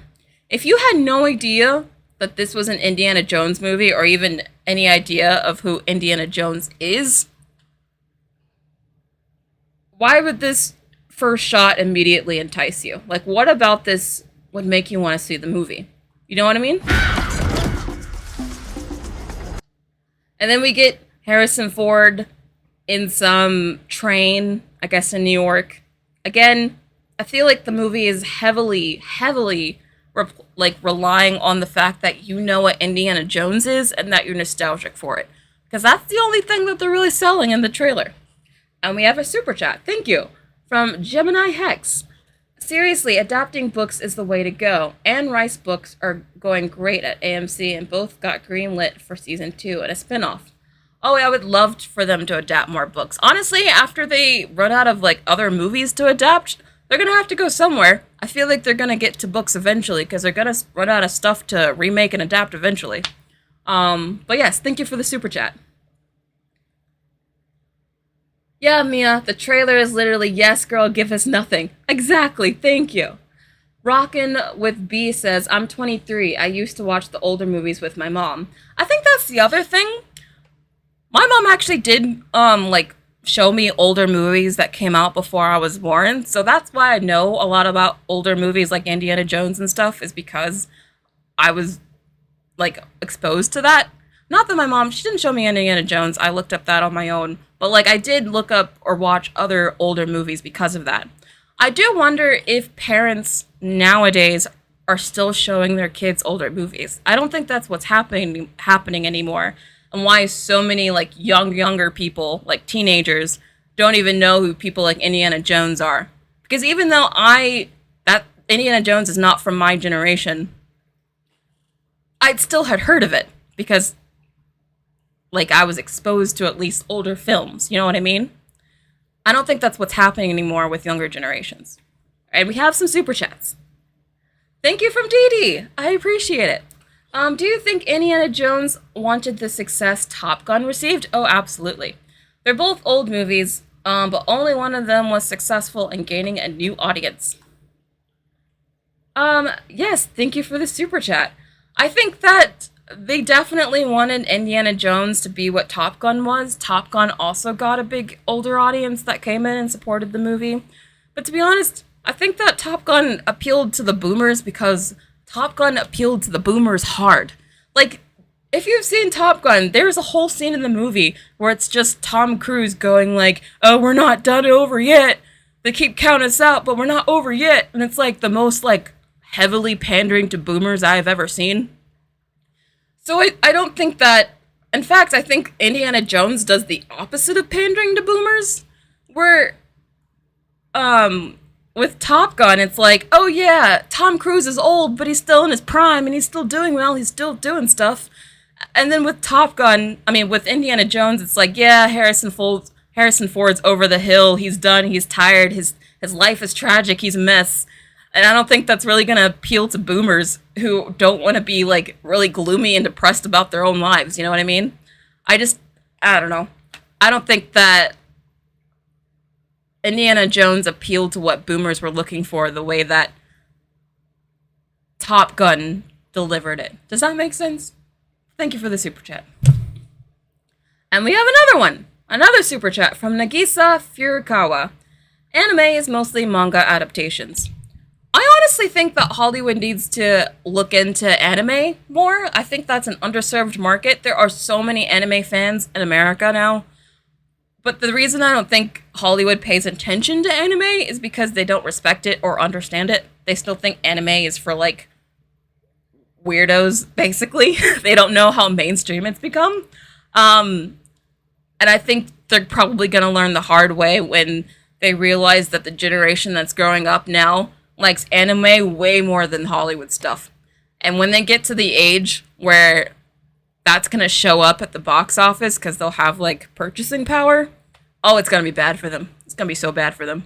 If you had no idea that this was an Indiana Jones movie, or even any idea of who Indiana Jones is, why would this first shot immediately entice you? Like, what about this would make you want to see the movie? You know what I mean? And then we get Harrison Ford in some train, I guess in New York. Again, I feel like the movie is heavily relying on the fact that you know what Indiana Jones is and that you're nostalgic for it. Because that's the only thing that they're really selling in the trailer. And we have a super chat, thank you, from Gemini Hex. Seriously, adapting books is the way to go. Anne Rice books are going great at AMC and both got greenlit for season 2 and a spin-off. Oh, I would love for them to adapt more books. Honestly, after they run out of like other movies to adapt, they're gonna have to go somewhere. I feel like they're gonna get to books eventually because they're gonna run out of stuff to remake and adapt eventually. But yes, thank you for the super chat. Yeah, Mia, the trailer is literally, yes, girl, give us nothing. Exactly, thank you. Rockin' with B says, I'm 23. I used to watch the older movies with my mom. I think that's the other thing. My mom actually did, show me older movies that came out before I was born. So that's why I know a lot about older movies like Indiana Jones and stuff, is because I was, exposed to that. Not that my mom, she didn't show me Indiana Jones. I looked up that on my own. But, I did look up or watch other older movies because of that. I do wonder if parents nowadays are still showing their kids older movies. I don't think that's what's happening anymore. And why so many, younger people, teenagers, don't even know who people like Indiana Jones are. Because even though that Indiana Jones is not from my generation, I'd still had heard of it. Because I was exposed to at least older films, you know what I mean? I don't think that's what's happening anymore with younger generations. And we have some super chats. Thank you from Dee Dee. I appreciate it. Do you think Indiana Jones wanted the success Top Gun received? Oh, absolutely. They're both old movies, but only one of them was successful in gaining a new audience. Yes, thank you for the super chat. I think that they definitely wanted Indiana Jones to be what Top Gun was. Top Gun also got a big older audience that came in and supported the movie. But to be honest, I think that Top Gun appealed to the boomers because Top Gun appealed to the boomers hard. Like, if you've seen Top Gun, there's a whole scene in the movie where it's just Tom Cruise going like, oh, we're not done over yet. They keep counting us out, but we're not over yet. And it's like the most like heavily pandering to boomers I've ever seen. So I don't think that, in fact, I think Indiana Jones does the opposite of pandering to boomers, where, with Top Gun, it's like, oh yeah, Tom Cruise is old, but he's still in his prime, and he's still doing well, he's still doing stuff. And then with with Indiana Jones, it's like, yeah, Harrison Ford's over the hill, he's done, he's tired, his life is tragic, he's a mess. And I don't think that's really going to appeal to boomers who don't want to be, like, really gloomy and depressed about their own lives, you know what I mean? I don't know. I don't think that Indiana Jones appealed to what boomers were looking for the way that Top Gun delivered it. Does that make sense? Thank you for the super chat. And we have another one. Another super chat from Nagisa Furukawa. Anime is mostly manga adaptations. I honestly think that Hollywood needs to look into anime more. I think that's an underserved market. There are so many anime fans in America now. But the reason I don't think Hollywood pays attention to anime is because they don't respect it or understand it. They still think anime is for, like, weirdos, basically. They don't know how mainstream it's become. And I think they're probably going to learn the hard way when they realize that the generation that's growing up now likes anime way more than Hollywood stuff. And when they get to the age where that's going to show up at the box office because they'll have, like, purchasing power, oh, it's going to be bad for them. It's going to be so bad for them.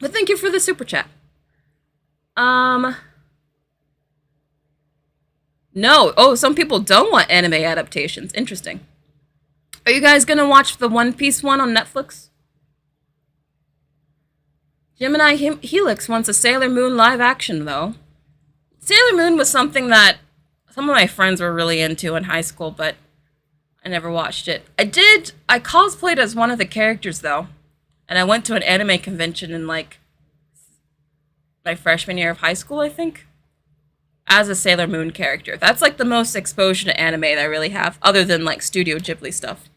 But thank you for the super chat. No. Oh, some people don't want anime adaptations. Interesting. Are you guys going to watch the One Piece one on Netflix? Gemini Helix wants a Sailor Moon live action, though. Sailor Moon was something that some of my friends were really into in high school, but I never watched it. I cosplayed as one of the characters, though. And I went to an anime convention in, like, my freshman year of high school, I think, as a Sailor Moon character. That's, like, the most exposure to anime that I really have, other than, like, Studio Ghibli stuff.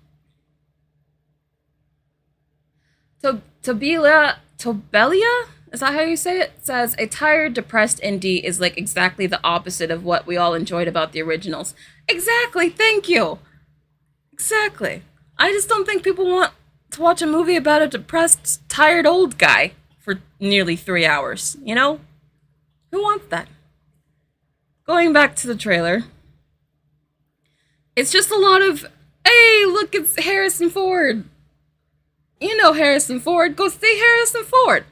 Tobelia? Is that how you say it? Says, a tired, depressed indie is, like, exactly the opposite of what we all enjoyed about the originals. Exactly, thank you! Exactly. I just don't think people want to watch a movie about a depressed, tired old guy for nearly 3 hours, you know? Who wants that? Going back to the trailer, it's just a lot of, hey, look, it's Harrison Ford. You know Harrison Ford, go see Harrison Ford.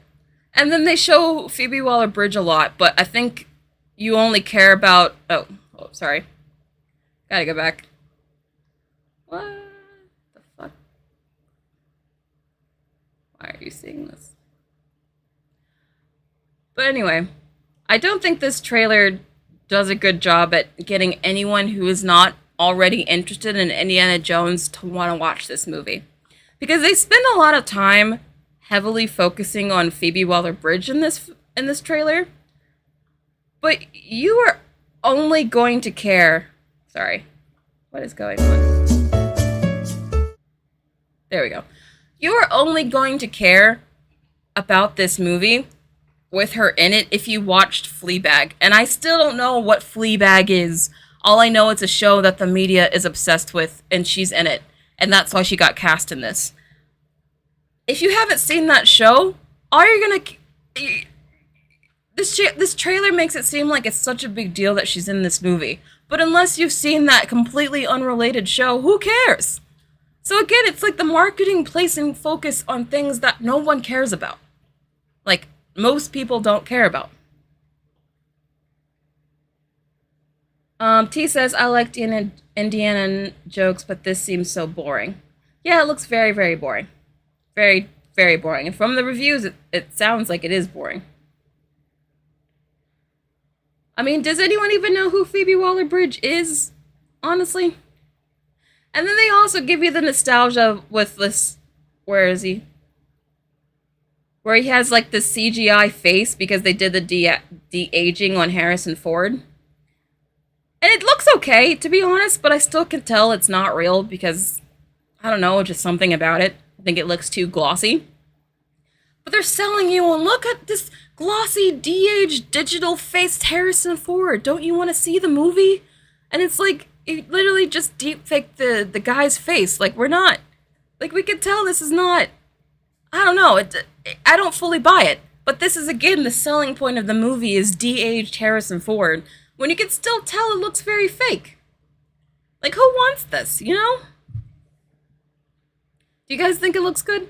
And then they show Phoebe Waller-Bridge a lot, but I think you only care about, oh, sorry. Gotta go back. What the fuck? Why are you seeing this? But anyway, I don't think this trailer does a good job at getting anyone who is not already interested in Indiana Jones to want to watch this movie. Because they spend a lot of time heavily focusing on Phoebe Waller-Bridge in this trailer. But you are only going to care... Sorry. What is going on? There we go. You are only going to care about this movie with her in it if you watched Fleabag. And I still don't know what Fleabag is. All I know it's a show that the media is obsessed with, and she's in it. And that's why she got cast in this. If you haven't seen that show, are you gonna... This trailer makes it seem like it's such a big deal that she's in this movie. But unless you've seen that completely unrelated show, who cares? So again, it's like the marketing placing focus on things that no one cares about. Like, most people don't care about. T says, I liked Indiana jokes, but this seems so boring. Yeah, it looks very, very boring. Very, very boring. And from the reviews, it sounds like it is boring. I mean, does anyone even know who Phoebe Waller-Bridge is? Honestly? And then they also give you the nostalgia with this... Where is he? where he has like the CGI face because they did the de-aging on Harrison Ford. And it looks okay, to be honest, but I still can tell it's not real because, I don't know, just something about it. I think it looks too glossy. But they're selling you on, look at this glossy, de-aged, digital-faced Harrison Ford. Don't you want to see the movie? And it's like, it literally just deep-faked the guy's face. Like, we're not, like, we can tell this is not, I don't know, I don't fully buy it. But this is, again, the selling point of the movie is de-aged Harrison Ford, when you can still tell it looks very fake. Like, who wants this, you know? Do you guys think it looks good?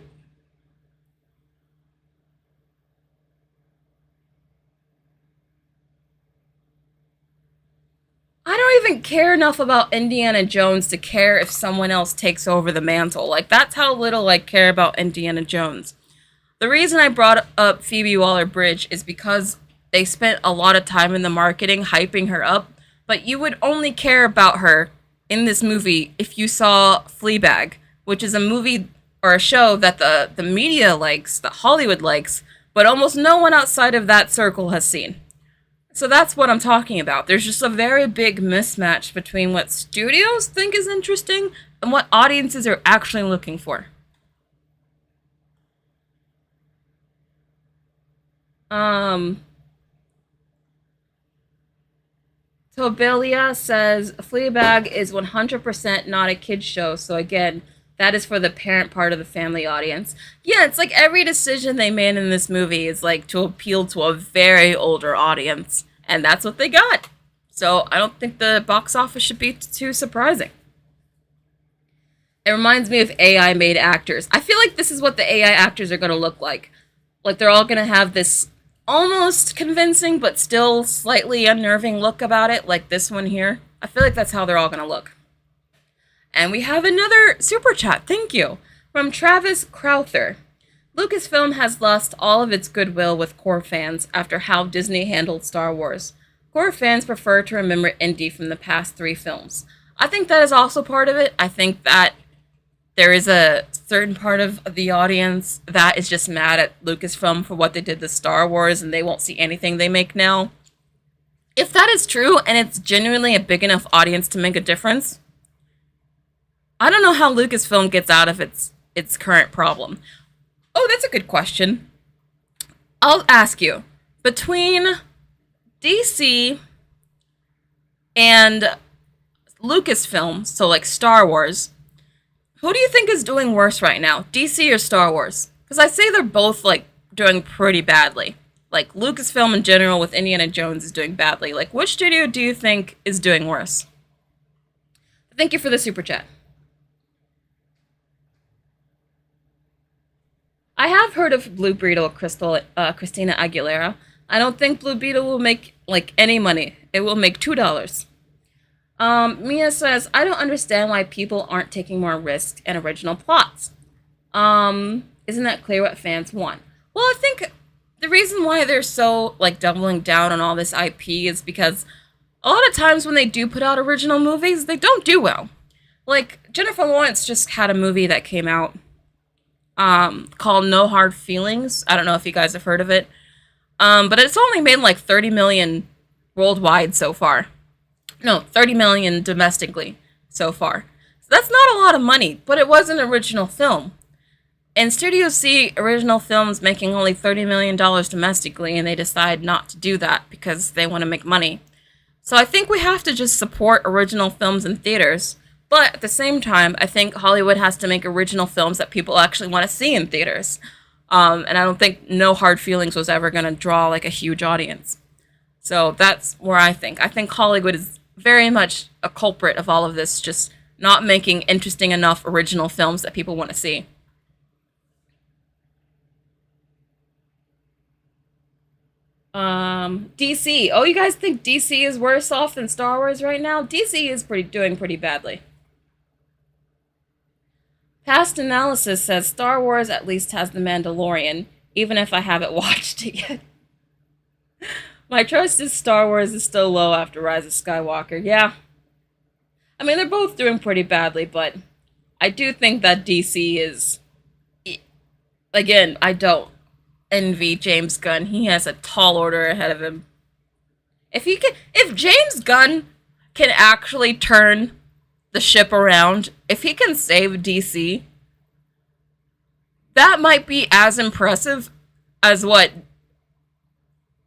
I don't even care enough about Indiana Jones to care if someone else takes over the mantle. Like, that's how little I care about Indiana Jones. The reason I brought up Phoebe Waller-Bridge is because they spent a lot of time in the marketing hyping her up, but you would only care about her in this movie if you saw Fleabag, which is a movie or a show that the media likes, that Hollywood likes, but almost no one outside of that circle has seen. So that's what I'm talking about. There's just a very big mismatch between what studios think is interesting and what audiences are actually looking for. Tobelia says, Fleabag is 100% not a kid's show, so again, that is for the parent part of the family audience. Yeah, it's like every decision they made in this movie is like to appeal to a very older audience. And that's what they got. So I don't think the box office should be too surprising. It reminds me of AI-made actors. I feel like this is what the AI actors are going to look like. Like they're all going to have this almost convincing but still slightly unnerving look about it, like this one here. I feel like that's how they're all going to look. And we have another super chat, thank you, from Travis Crowther. Lucasfilm has lost all of its goodwill with core fans after how Disney handled Star Wars. Core fans prefer to remember Indy from the past 3 films. I think that is also part of it. I think that there is a certain part of the audience that is just mad at Lucasfilm for what they did to Star Wars and they won't see anything they make now. If that is true and it's genuinely a big enough audience to make a difference, I don't know how Lucasfilm gets out of its current problem. Oh, that's a good question. I'll ask you. Between DC and Lucasfilm, so like Star Wars, who do you think is doing worse right now? DC or Star Wars? Because I say they're both like doing pretty badly. Like Lucasfilm in general with Indiana Jones is doing badly. Like which studio do you think is doing worse? Thank you for the super chat. I have heard of Blue Beetle Christina Aguilera. I don't think Blue Beetle will make, like, any money. It will make $2. Mia says, I don't understand why people aren't taking more risks and original plots. Isn't that clear what fans want? Well, I think the reason why they're so, like, doubling down on all this IP is because a lot of times when they do put out original movies, they don't do well. Like, Jennifer Lawrence just had a movie that came out called No Hard Feelings. I don't know if you guys have heard of it. But it's only made like 30 million worldwide so far. No, 30 million domestically so far. So that's not a lot of money, but it was an original film. And studios see original films making only $30 million domestically, and they decide not to do that because they want to make money. So I think we have to just support original films in theaters. But at the same time, I think Hollywood has to make original films that people actually want to see in theaters. And I don't think No Hard Feelings was ever going to draw like a huge audience. So that's where I think. I think Hollywood is very much a culprit of all of this, just not making interesting enough original films that people want to see. DC. Oh, you guys think DC is worse off than Star Wars right now? DC is doing pretty badly. Past Analysis says Star Wars at least has The Mandalorian, even if I haven't watched it yet. My trust in Star Wars is still low after Rise of Skywalker. Yeah. I mean, they're both doing pretty badly, but I do think that DC is... Again, I don't envy James Gunn. He has a tall order ahead of him. If James Gunn can actually turn the ship around, if he can save DC, that might be as impressive as what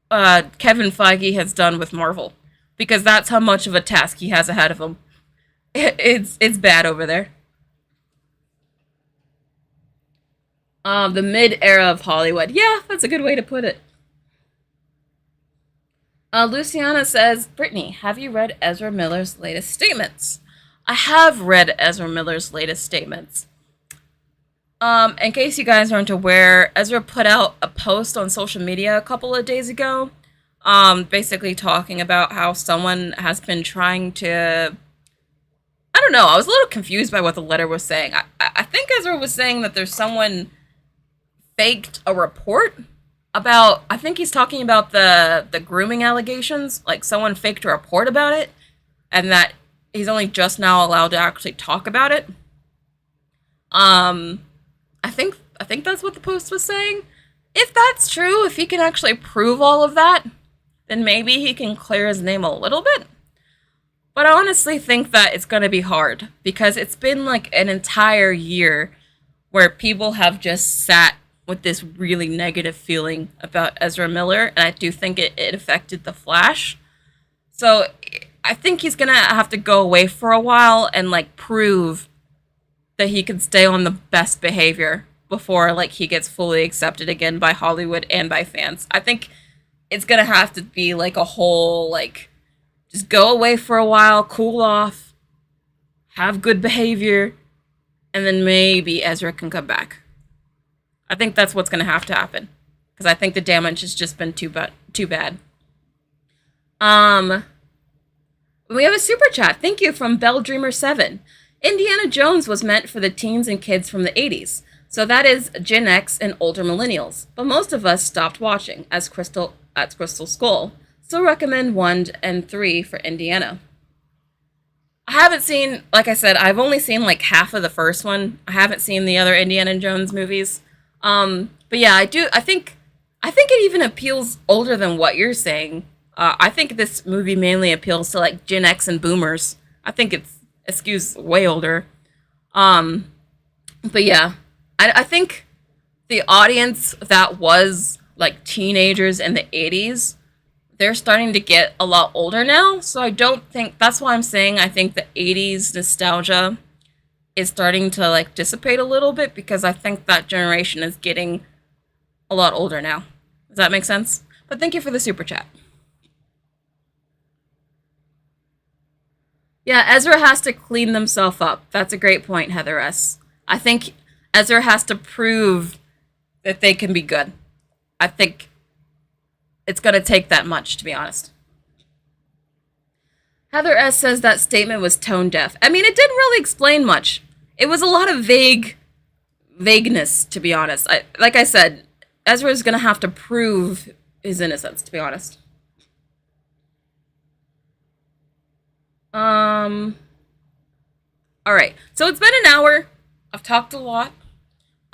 Kevin Feige has done with Marvel, because that's how much of a task he has ahead of him. It's bad over there. The mid-era of Hollywood. Yeah, that's a good way to put it. Luciana says, Brittany, have you read Ezra Miller's latest statements? I have read Ezra Miller's latest statements. In case you guys aren't aware, Ezra put out a post on social media a couple of days ago, basically talking about how someone has been trying to... I don't know, I was a little confused by what the letter was saying. I think Ezra was saying that there's someone faked a report about... I think he's talking about the grooming allegations, like someone faked a report about it, and that he's only just now allowed to actually talk about it. I think that's what the post was saying. If that's true, if he can actually prove all of that, then maybe he can clear his name a little bit. But I honestly think that it's going to be hard, because it's been like an entire year where people have just sat with this really negative feeling about Ezra Miller, and I do think it affected The Flash. So I think he's going to have to go away for a while and like prove that he can stay on the best behavior before like he gets fully accepted again by Hollywood and by fans. I think it's gonna have to be like a whole like just go away for a while, cool off, have good behavior, and then maybe Ezra can come back. I think that's what's gonna have to happen, because I think the damage has just been too bad. We have a super chat. Thank you from Bell Dreamer 7. Indiana Jones was meant for the teens and kids from the 80s, so that is Gen X and older millennials, but most of us stopped watching as Crystal Skull. Still recommend 1 and 3 for Indiana. I haven't seen, like I said, I've only seen like half of the first one. I haven't seen the other Indiana Jones movies. But yeah, I think it even appeals older than what you're saying. I think this movie mainly appeals to like Gen X and boomers. I think it skews way older. But yeah, I think the audience that was like teenagers in the 80s, they're starting to get a lot older now. So I don't think, that's why I'm saying I think the 80s nostalgia is starting to like dissipate a little bit, because I think that generation is getting a lot older now. Does that make sense? But thank you for the super chat. Yeah, Ezra has to clean themselves up. That's a great point, Heather S. I think Ezra has to prove that they can be good. I think it's going to take that much, to be honest. Heather S. says that statement was tone deaf. I mean, it didn't really explain much. It was a lot of vagueness, to be honest. Like I said, Ezra is going to have to prove his innocence, to be honest. Alright, so it's been an hour. I've talked a lot.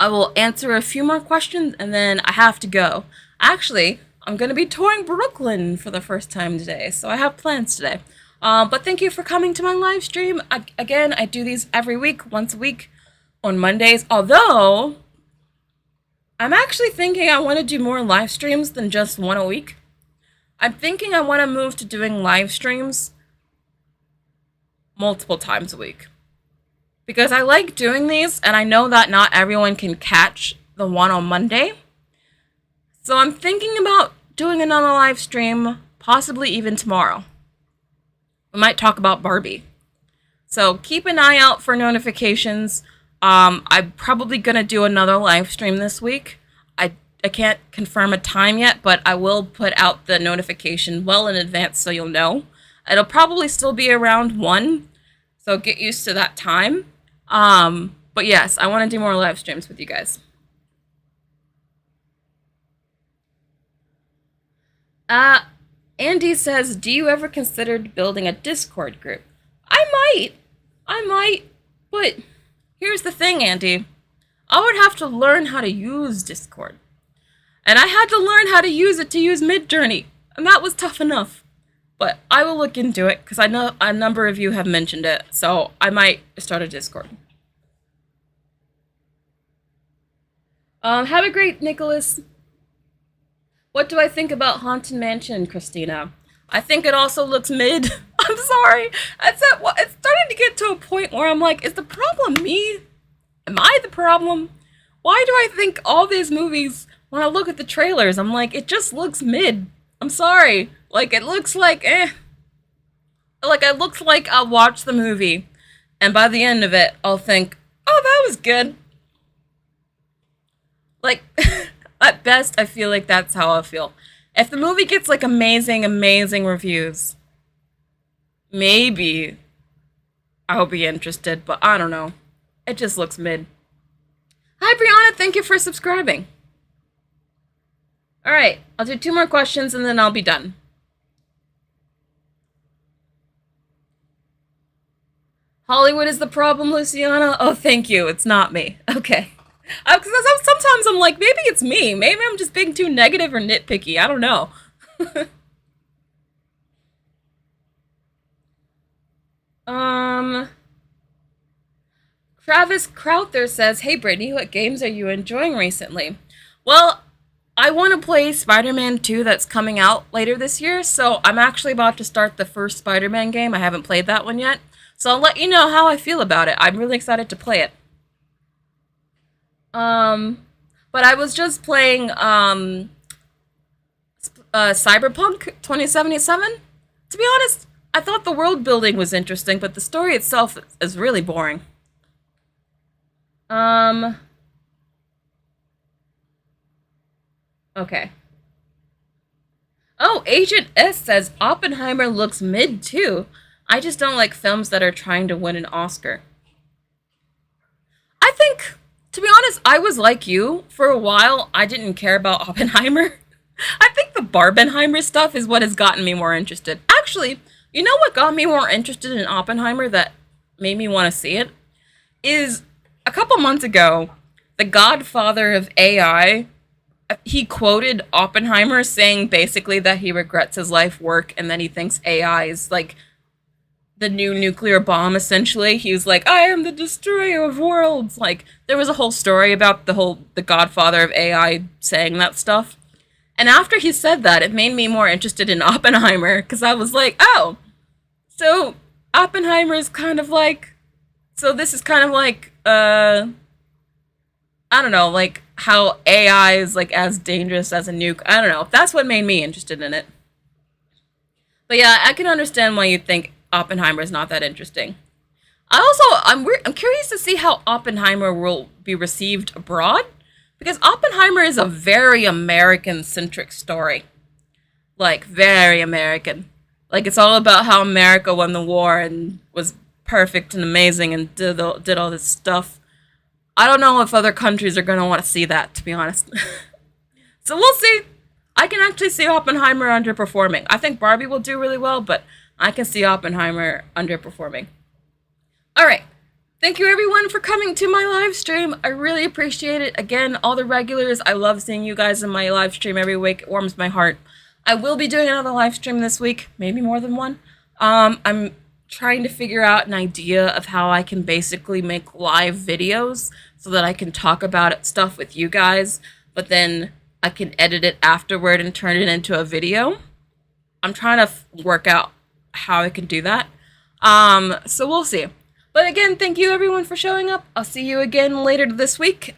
I will answer a few more questions, and then I have to go. Actually, I'm going to be touring Brooklyn for the first time today, so I have plans today. But thank you for coming to my live stream. Again, I do these every week, once a week, on Mondays. Although, I'm actually thinking I want to do more live streams than just one a week. I'm thinking I want to move to doing live streams multiple times a week, because I like doing these, and I know that not everyone can catch the one on Monday. So I'm thinking about doing another live stream, possibly even tomorrow. We might talk about Barbie. So keep an eye out for notifications. I'm probably going to do another live stream this week. I can't confirm a time yet, but I will put out the notification well in advance so you'll know. It'll probably still be around 1, so get used to that time. But yes, I want to do more live streams with you guys. Andy says, do you ever consider building a Discord group? I might, but here's the thing, Andy. I would have to learn how to use Discord. And I had to learn how to use it to use Midjourney, and that was tough enough. But I will look into it, because I know a number of you have mentioned it, so I might start a Discord. Have a great, Nicholas. What do I think about Haunted Mansion, Christina? I think it also looks mid. I'm sorry. It's starting to get to a point where I'm like, is the problem me? Am I the problem? Why do I think all these movies, when I look at the trailers, I'm like, it just looks mid. I'm sorry. Like, it looks like, Like, it looks like I'll watch the movie, and by the end of it, I'll think, oh, that was good. Like, at best, I feel like that's how I feel. If the movie gets, like, amazing, amazing reviews, maybe I'll be interested, but I don't know. It just looks mid. Hi, Brianna. Thank you for subscribing. Alright, I'll do 2 more questions, and then I'll be done. Hollywood is the problem, Luciana? Oh, thank you. It's not me. Okay. Because sometimes I'm like, maybe it's me. Maybe I'm just being too negative or nitpicky. I don't know. Travis Crowther says, hey, Brittany, what games are you enjoying recently? Well, I want to play Spider-Man 2 that's coming out later this year, so I'm actually about to start the first Spider-Man game. I haven't played that one yet, so I'll let you know how I feel about it. I'm really excited to play it. But I was just playing, Cyberpunk 2077. To be honest, I thought the world building was interesting, but the story itself is really boring. Okay. Oh, Agent S says Oppenheimer looks mid too. I just don't like films that are trying to win an Oscar. I think, to be honest, I was like you. For a while, I didn't care about Oppenheimer. I think the Barbenheimer stuff is what has gotten me more interested. Actually, you know what got me more interested in Oppenheimer that made me want to see it? Is a couple months ago, the godfather of AI, he quoted Oppenheimer saying basically that he regrets his life work and that he thinks AI is like the new nuclear bomb, essentially. He was like, I am the destroyer of worlds. Like, there was a whole story about the godfather of AI saying that stuff. And after he said that, it made me more interested in Oppenheimer, because I was like, oh, so Oppenheimer is kind of like, so this is kind of like, I don't know, like how AI is like as dangerous as a nuke. I don't know. That's what made me interested in it. But yeah, I can understand why you'd think Oppenheimer is not that interesting. I'm curious to see how Oppenheimer will be received abroad, because Oppenheimer is a very American-centric story. Like, very American. Like, it's all about how America won the war and was perfect and amazing and did all this stuff. I don't know if other countries are going to want to see that, to be honest. So we'll see. I can actually see Oppenheimer underperforming. I think Barbie will do really well, but I can see Oppenheimer underperforming. All right. Thank you, everyone, for coming to my live stream. I really appreciate it. Again, all the regulars, I love seeing you guys in my live stream every week. It warms my heart. I will be doing another live stream this week, maybe more than one. I'm trying to figure out an idea of how I can basically make live videos so that I can talk about stuff with you guys, but then I can edit it afterward and turn it into a video. I'm trying to work out how I can do that. So we'll see. But again, thank you everyone for showing up. I'll see you again later this week.